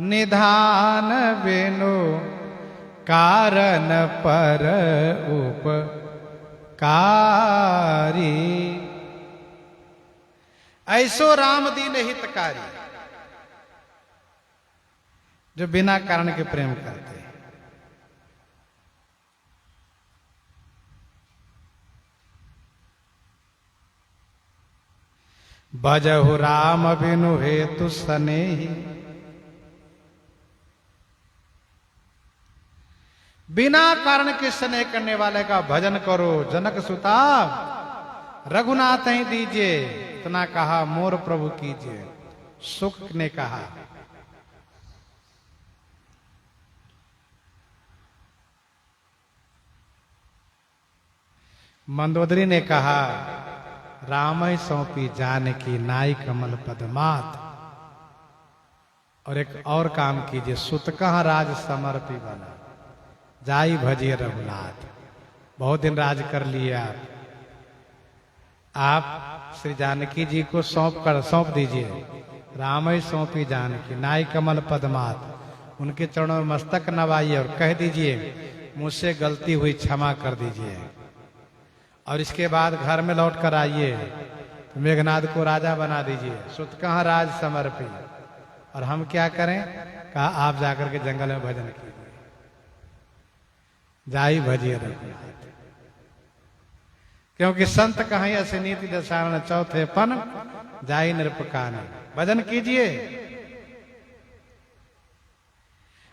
निधान बिनु, कारण पर उपकारी। ऐसो राम दीन हितकारी, जो बिना कारण के प्रेम करते हैं। भजहु राम बिनु हेतु सनेही, बिना कारण के स्नेह करने वाले का भजन करो। जनक सुता रघुनाथ ही दीजिए, इतना कहा मोर प्रभु कीजिए। सुख ने कहा, मंदोदरी ने कहा, राम ही सौंपी जानकी नाई कमल पदमात। और एक और काम कीजिए, सुत कहाँ राज समर्पी बना, जाई भजिए रघुनाथ। बहुत दिन राज कर लिए आप श्री जानकी जी को सौंप दीजिए। राम ही सौंपी जानकी नाई कमल पदमात। उनके चरणों में मस्तक नवाइए और कह दीजिए, मुझसे गलती हुई, क्षमा कर दीजिए। और इसके बाद घर में लौट कर आइए, तो मेघनाद को राजा बना दीजिए। सुत कहाँ राज समर्पी। और हम क्या करें? कहा आप जाकर के जंगल में भजन कीजिए, जाई भजिए रघुनाथ। क्योंकि संत कहीं ऐसे नीति दशारण चौथे पन, जाई निरपकान। भजन कीजिए।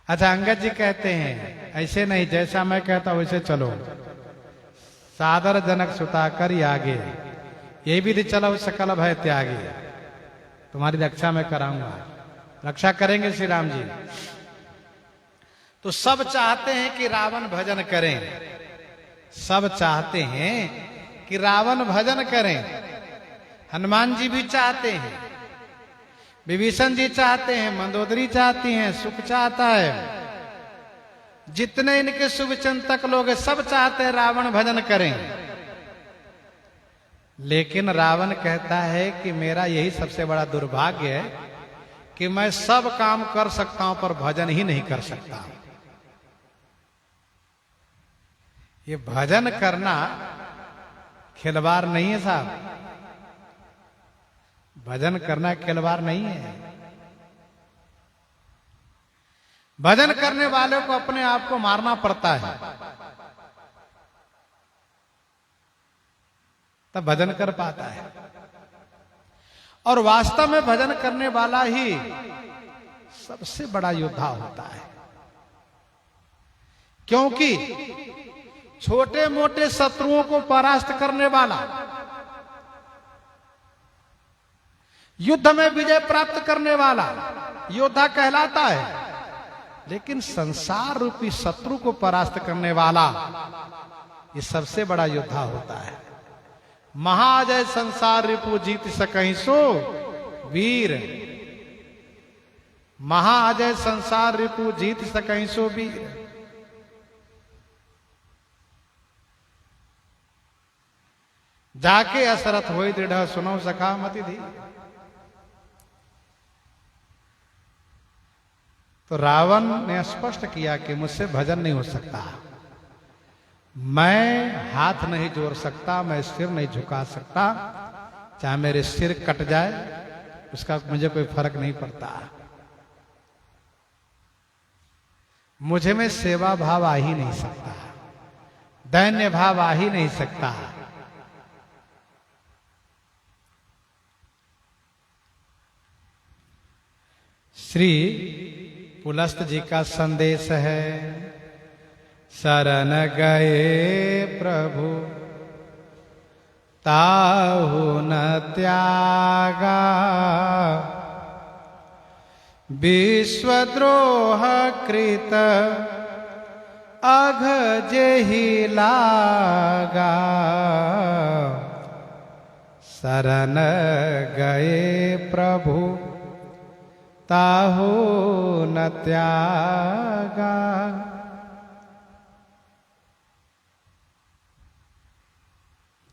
अच्छा, अंगद जी कहते हैं ऐसे नहीं, जैसा मैं कहता वैसे चलो। सादर जनक सुताकर आगे, ये विधि चलो सकल भय त्यागी। तुम्हारी रक्षा मैं कराऊंगा। रक्षा करेंगे श्री राम जी। तो सब चाहते हैं कि रावण भजन करें, सब चाहते हैं कि रावण भजन करें। हनुमान जी भी चाहते हैं, विभीषण जी चाहते हैं, मंदोदरी चाहती हैं, सुख चाहता है, जितने इनके शुभचिंतक लोग हैं सब चाहते हैं रावण भजन करें। लेकिन रावण कहता है कि मेरा यही सबसे बड़ा दुर्भाग्य है कि मैं सब काम कर सकता हूं पर भजन ही नहीं कर सकता। ये भजन करना खिलवाड़ नहीं है साहब, भजन करना खिलवाड़ नहीं है। भजन करने वाले को अपने आप को मारना पड़ता है, तब भजन कर पाता है। और वास्तव में भजन करने वाला ही सबसे बड़ा योद्धा होता है। क्योंकि छोटे मोटे शत्रुओं को परास्त करने वाला, युद्ध में विजय प्राप्त करने वाला योद्धा कहलाता है। लेकिन संसार रूपी शत्रु को परास्त करने वाला ये सबसे बड़ा योद्धा होता है। महाजय संसार रिपु जीत सकहीं सो वीर, महाजय संसार रिपु जीत सकहीं सो वीर। जाके असरथ होई दृढ़ सुनो सखा मति धी। तो रावण ने स्पष्ट किया कि मुझसे भजन नहीं हो सकता, मैं हाथ नहीं जोड़ सकता, मैं सिर नहीं झुका सकता, चाहे मेरे सिर कट जाए, उसका मुझे कोई फर्क नहीं पड़ता। मुझे में सेवा भाव आ ही नहीं सकता, दैन्य भाव आ ही नहीं सकता। श्री पुलस्त जी का संदेश है, शरण गए प्रभु ताहु न त्यागा, विश्वद्रोह कृत अघ जेहि लागा, शरण गए प्रभु ताहु न त्यागा।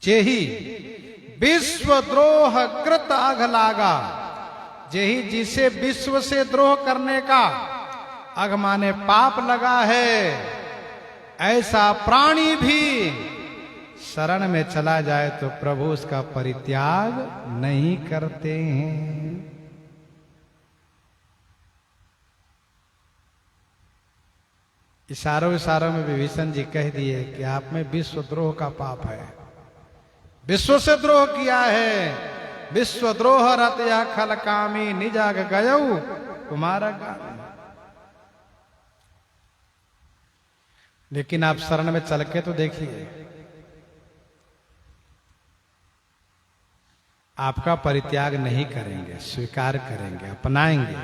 जेहि विश्वद्रोह कृत अघ लागा, जेहि जिसे विश्व से द्रोह करने का अघ माने पाप लगा है, ऐसा प्राणी भी शरण में चला जाए तो प्रभु उसका परित्याग नहीं करते हैं। इशारों इशारों में विभीषण जी कह दिए कि आप में विश्वद्रोह का पाप है, विश्व से द्रोह किया है, विश्वद्रोह रत या खल कामी, निजाग गयऊ तुम्हारा गामी। लेकिन आप शरण में चल के तो देखिए, आपका परित्याग नहीं करेंगे, स्वीकार करेंगे, अपनाएंगे।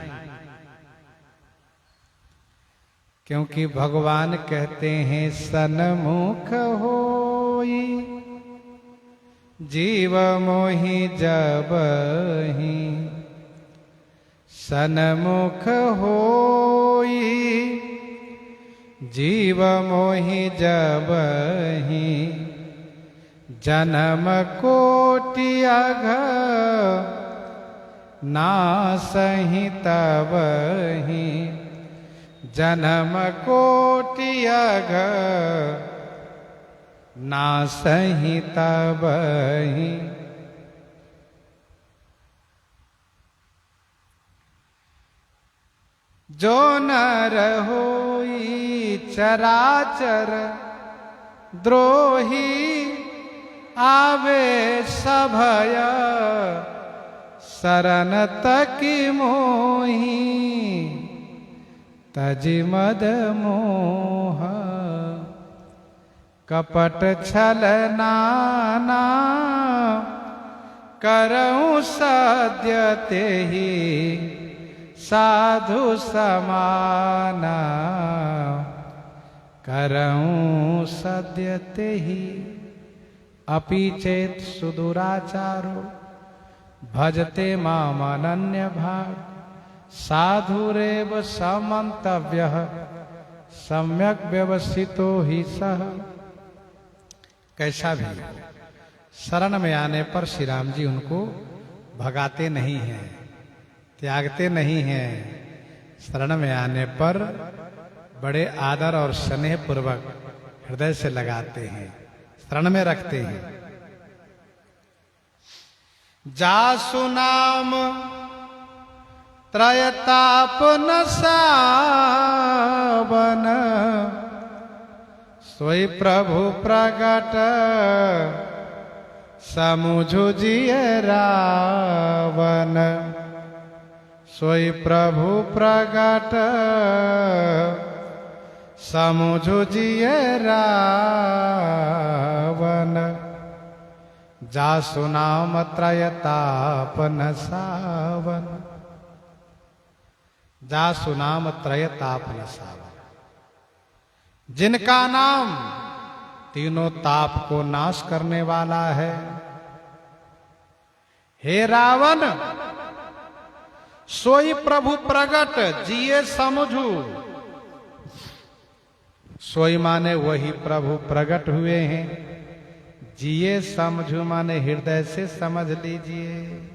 क्योंकि भगवान कहते हैं सन्मुख होई जीव मोहि जबहि, सन्मुख होई जीव मोहि जबहि, जन्म कोटि अघ नासहि तबहि, जन्म कोटि अघ नासहि तबहि। जो नर होई चराचर द्रोही, आवे सभय शरण तकी मोही, तजि मद मोह कपट छल नाना, करऊं सद्य तेहि साधु समाना, करऊं सद्य तेहि अपि चेत सुदुराचारो, भजते माम अनन्य भाग, साधुरेव समन्तव्यः सम्यक व्यवस्थितो ही सह। कैसा भी शरण में आने पर श्री राम जी उनको भगाते नहीं हैं, त्यागते नहीं हैं। शरण में आने पर बड़े आदर और स्नेह पूर्वक हृदय से लगाते हैं, शरण में रखते हैं। जासु नाम त्रयताप न सावन, सोई प्रभु प्रगट समुझु जिय रावण, सोई प्रभु प्रगट समुझु जिय रावण, जासु नाम त्रयताप न सावन, जासु नाम त्रयताप न सावन। जिनका नाम तीनों ताप को नाश करने वाला है। हे रावण, सोई प्रभु प्रगट जिए समझू। सोई माने वही प्रभु प्रगट हुए हैं, जिए समझू माने हृदय से समझ लीजिए।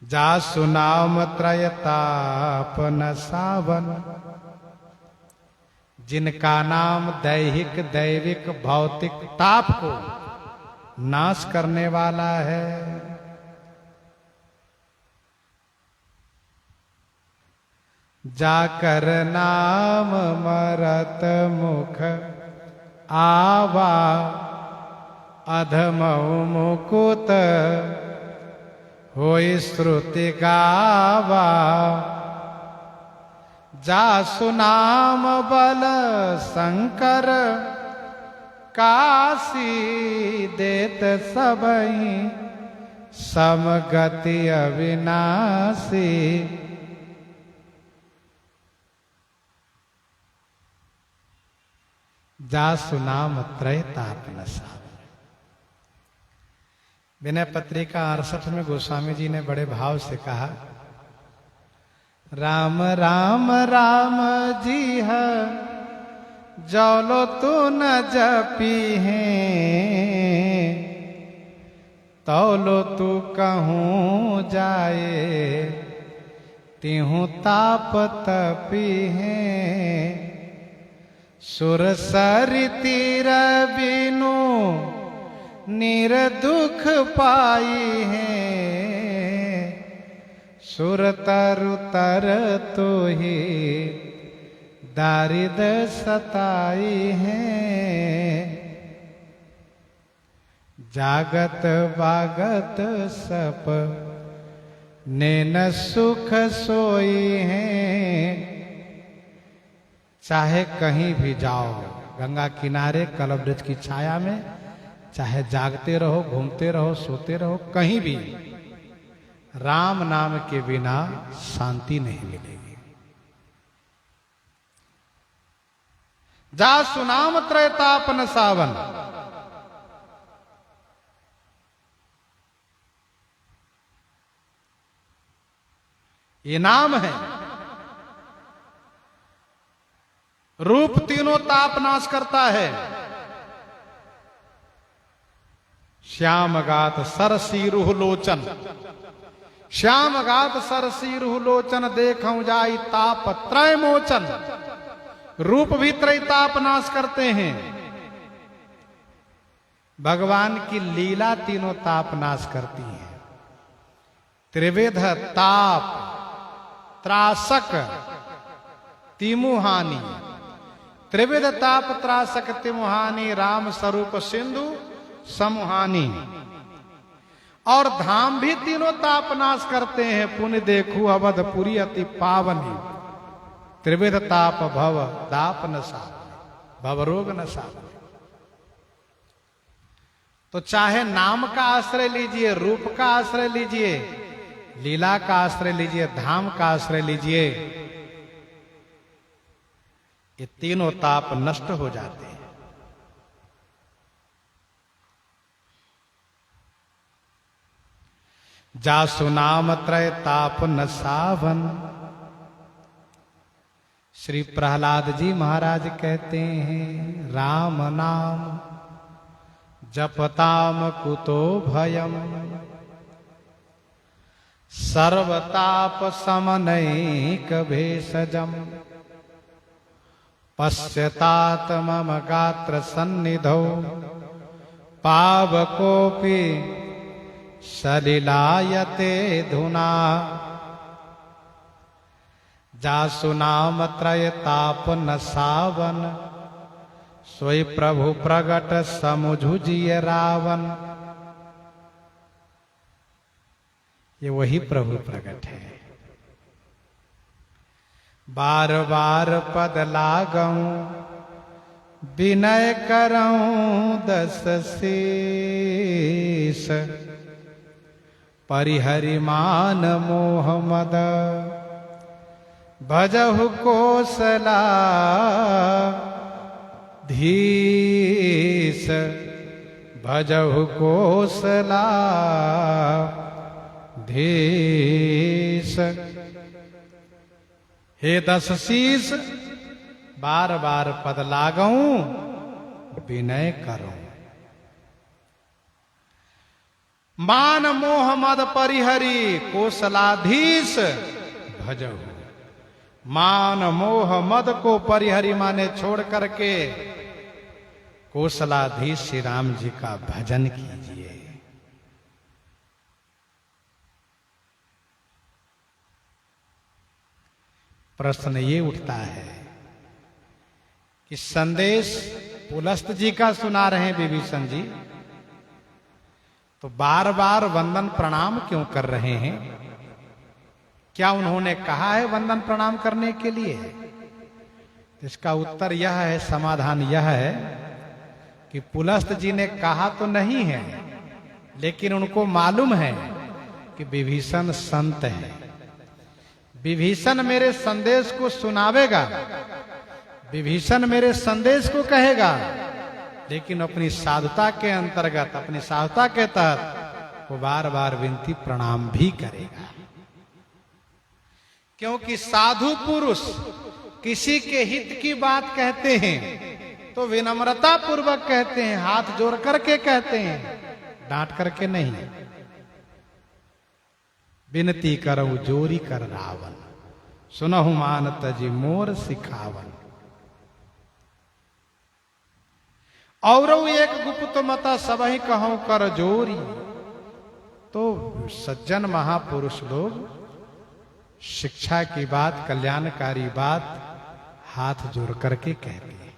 जासु नाम त्रयताप न सावन, जिनका नाम दैहिक दैविक भौतिक ताप को नाश करने वाला है। जाकर नाम मरत मुख आवा, अधमऊ मुकुत होई श्रुति गावा। जासु नाम बल शंकर, काशी देत सबई, समगति अविनाशी। जासु नाम त्रयताप नसा। विनय पत्रिका 68 में गोस्वामी जी ने बड़े भाव से कहा, राम राम राम जी है जौलो तू न जपी है, तौलो तू कहूँ जाए, तिहूँ ताप तपी है। सुर सरि तीर बिनु निर्दुख पाई है, सुर तरु तर तो ही दारिद सताई है। जागत बागत सप नैन सुख सोई है। चाहे कहीं भी जाओ, गंगा किनारे कलवृक्ष की छाया में, चाहे जागते रहो, घूमते रहो, सोते रहो, कहीं भी राम नाम के बिना शांति नहीं मिलेगी। जासु नाम त्रयतापन सावन। ये नाम है। रूप तीनों ताप नाश करता है। श्याम गात सरसी रूह लोचन, श्याम गात सरसी रूह लोचन, देखऊं जाई ताप त्रय मोचन। रूप भी त्रय ताप नाश करते हैं। भगवान की लीला तीनों ताप नाश करती है। त्रिविध ताप त्रासक तिमुहानी, त्रिविध ताप त्रासक तिमुहानी, राम स्वरूप सिंधु समुहानी। और धाम भी तीनों ताप नाश करते हैं। पुण्य देखू अवधपुरी अति पावनी, त्रिविध ताप भव दाप न सावनी, भव रोग न सावनी। तो चाहे नाम का आश्रय लीजिए, रूप का आश्रय लीजिए, लीला का आश्रय लीजिए, धाम का आश्रय लीजिए, ये तीनों ताप नष्ट हो जाते हैं। जासु नाम त्रय ताप न सावन। श्री प्रहलाद जी महाराज कहते हैं, राम नाम जपताम कुतो भयम, सर्वताप समनैक भेषजम, पश्यतात मम गात्र सन्निधौ, पावकोपि सलिलायते धुना। जासु नाम त्रय ताप न सावन, सोई प्रभु प्रगट समुझुजिय रावण। ये वही प्रभु प्रगट है। बार बार पद लागऊं, विनय करऊं दस शीस, परिहरि मान मोह मद, भजहु कोसला धीस, भजहु कोसला धीस। हे दस शीस, बार बार पद लागऊं, विनय करूं। मान मोह मद परिहरि कोसलाधीश भजहु। मान मोह मद को परिहरि माने छोड़ करके कोसलाधीश श्री राम जी का भजन कीजिए। प्रश्न ये उठता है कि संदेश पुलस्त जी का सुना रहे हैं विभीषण जी, तो बार बार वंदन प्रणाम क्यों कर रहे हैं? क्या उन्होंने कहा है वंदन प्रणाम करने के लिए? इसका उत्तर यह है, समाधान यह है कि पुलस्त जी ने कहा तो नहीं है, लेकिन उनको मालूम है कि विभीषण संत है, विभीषण मेरे संदेश को सुनावेगा, विभीषण मेरे संदेश को कहेगा, लेकिन अपनी साधुता के अंतर्गत, अपनी साधुता के तहत वो बार बार विनती प्रणाम भी करेगा। क्योंकि साधु पुरुष किसी के हित की बात कहते हैं तो विनम्रता पूर्वक कहते हैं, हाथ जोड़ करके कहते हैं, डांट करके नहीं। विनती करऊ जोरी कर रावण, सुनहु मान तजी मोर सिखावन। और एक गुप्त मता सबही कहूं कर जोरी। तो सज्जन महापुरुष लोग शिक्षा की बात, कल्याणकारी बात हाथ जोड़ करके कहते हैं।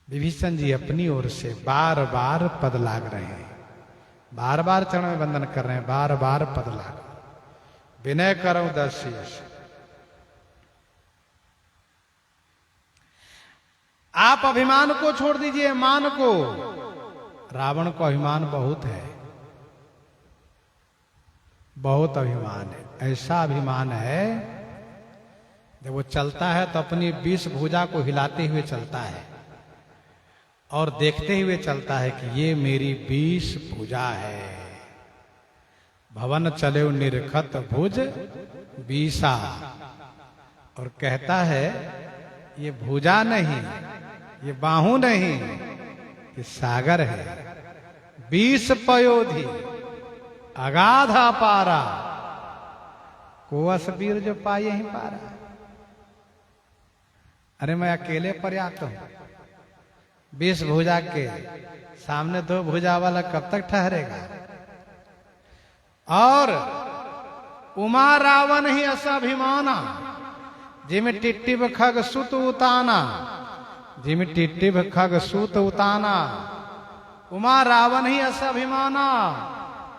विभीषण जी अपनी ओर से बार बार पद लाग रहे हैं, बार बार चरण में वंदन कर रहे हैं, बार बार पद लाग, विनय करऊं दर्शीष। आप अभिमान को छोड़ दीजिए, मान को। रावण को अभिमान बहुत है, बहुत अभिमान है। ऐसा अभिमान है जब वो चलता है तो अपनी 20 भुजा को हिलाते हुए चलता है और देखते हुए चलता है कि ये मेरी 20 भुजा है। भवन चले निरखत भुज 20, और कहता है ये भुजा नहीं, ये बाहु नहीं, ये सागर है। 20 पयोधि अगाध अपारा, कोवस वीर जो पाए ही पारा। अरे मैं अकेले पर्याप्त हूं, 20 भुजा के सामने 2 भुजा वाला कब तक ठहरेगा? और उमा रावण ही असाभिमाना, जिम टिट्टिब खग सुत उताना, जिम टिट्टिब खग सुत उताना। उमा रावण ही असाभिमाना।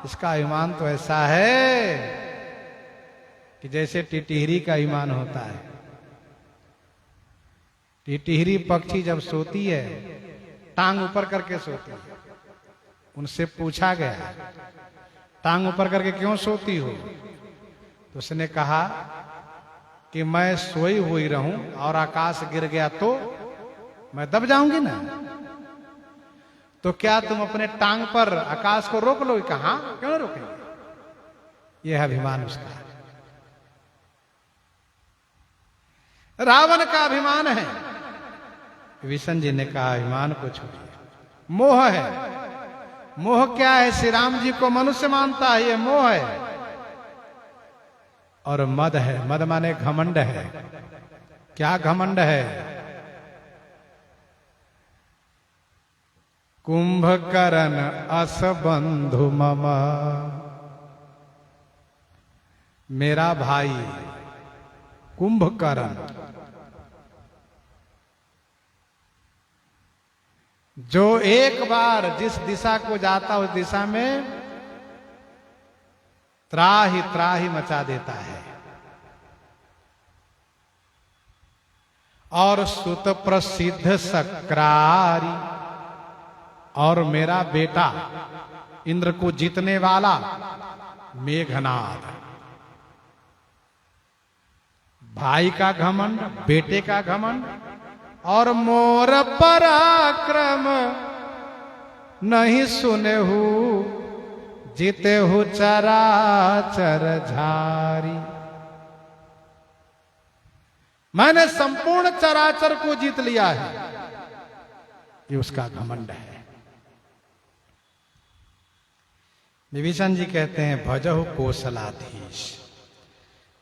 इसका अभिमान तो ऐसा है कि जैसे टिटिहरी का अभिमान होता है। टिटिहरी पक्षी जब सोती है टांग ऊपर करके सोती है। उनसे पूछा गया, टांग ऊपर करके क्यों सोती हो? तो उसने कहा कि मैं सोई हुई रहूं और आकाश गिर गया तो मैं दब जाऊंगी ना, तो क्या तुम अपने टांग पर आकाश को रोक लो? कहां, क्यों रोकेंगे? यह अभिमान उसका। रावण का अभिमान है। विभीषण जी ने कहा अभिमान को छोड़िए, मोह है। मोह क्या है? श्री राम जी को मनुष्य मानता है, ये मोह है। और मद है, मद माने घमंड है। क्या घमंड है? कुंभकर्ण अस बंधु मम, मेरा भाई कुंभकर्ण जो एक बार जिस दिशा को जाता उस दिशा में त्राही त्राही मचा देता है। और सुत प्रसिद्ध सक्रारी, और मेरा बेटा इंद्र को जीतने वाला मेघनाद। भाई का घमंड, बेटे का घमंड, और मोर पराक्रम नहीं सुने हु, जीते हु चराचर झारी। मैंने संपूर्ण चराचर को जीत लिया है, ये उसका घमंड है। विभीषण जी कहते हैं भजहु कौशलाधीश,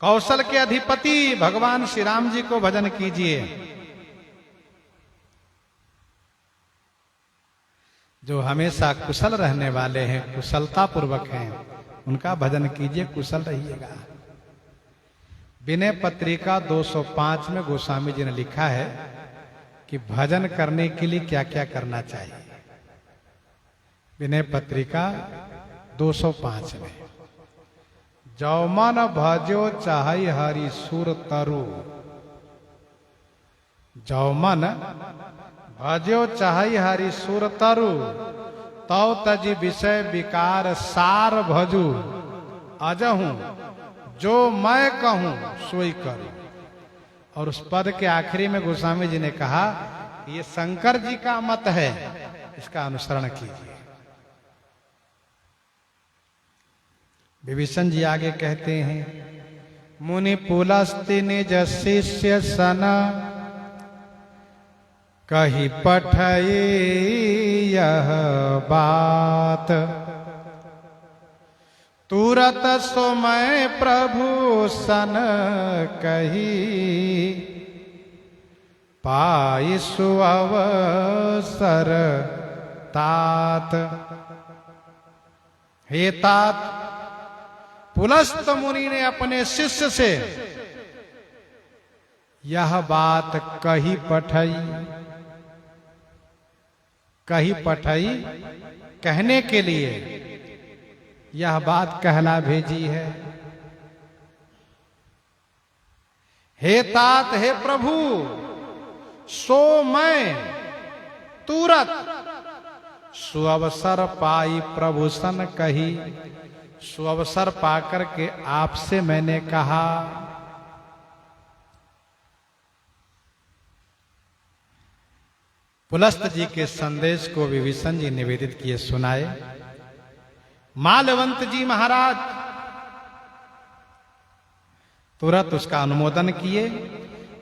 कौशल के अधिपति भगवान श्री राम जी को भजन कीजिए। जो हमेशा कुशल रहने वाले हैं, कुशलता पूर्वक हैं, उनका भजन कीजिए, कुशल रहिएगा। विनय पत्रिका 205 में गोस्वामी जी ने लिखा है कि भजन करने के लिए क्या क्या करना चाहिए। विनय पत्रिका 205 में, जौ मन भजो चाहई हरि सुर तरु, जौ मन भजो चाहई हरि सुर तरु, तौ तजी विषय विकार सार भजू, अजहूं जो मैं कहूं सोई करूं। और उस पद के आखिरी में गोस्वामी जी ने कहा कि ये शंकर जी का मत है, इसका अनुसरण कीजिए। विभीषण जी आगे कहते हैं, मुनि पुलस्ति निज शिष्य सन, कही पठई यह बात, तुरत सो मैं प्रभु सन कही, पाई सुअवसर तात। हे तात, पुलस्त मुनि ने अपने शिष्य से यह बात कही पठई, कही पठई कहने के लिए यह बात कहला भेजी है। हे तात, हे प्रभु, सो मैं तुरत सुअवसर पाई प्रभु सन कही, सुअवसर पाकर के आपसे मैंने कहा। पुलस्त जी के संदेश को विभीषण जी निवेदित किए सुनाए। मालवंत जी महाराज तुरंत उसका अनुमोदन किए,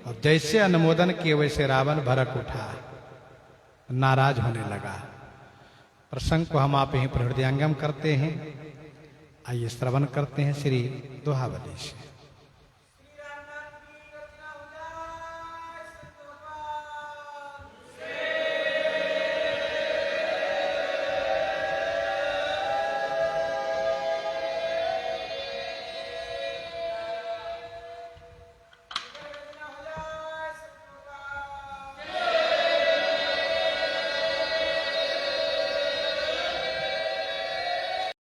और जैसे अनुमोदन किए वैसे रावण भड़क उठा, नाराज होने लगा। प्रसंग को हम आप यहीं पर हृदयंगम करते हैं। आइए श्रवण करते हैं श्री दोहावली से।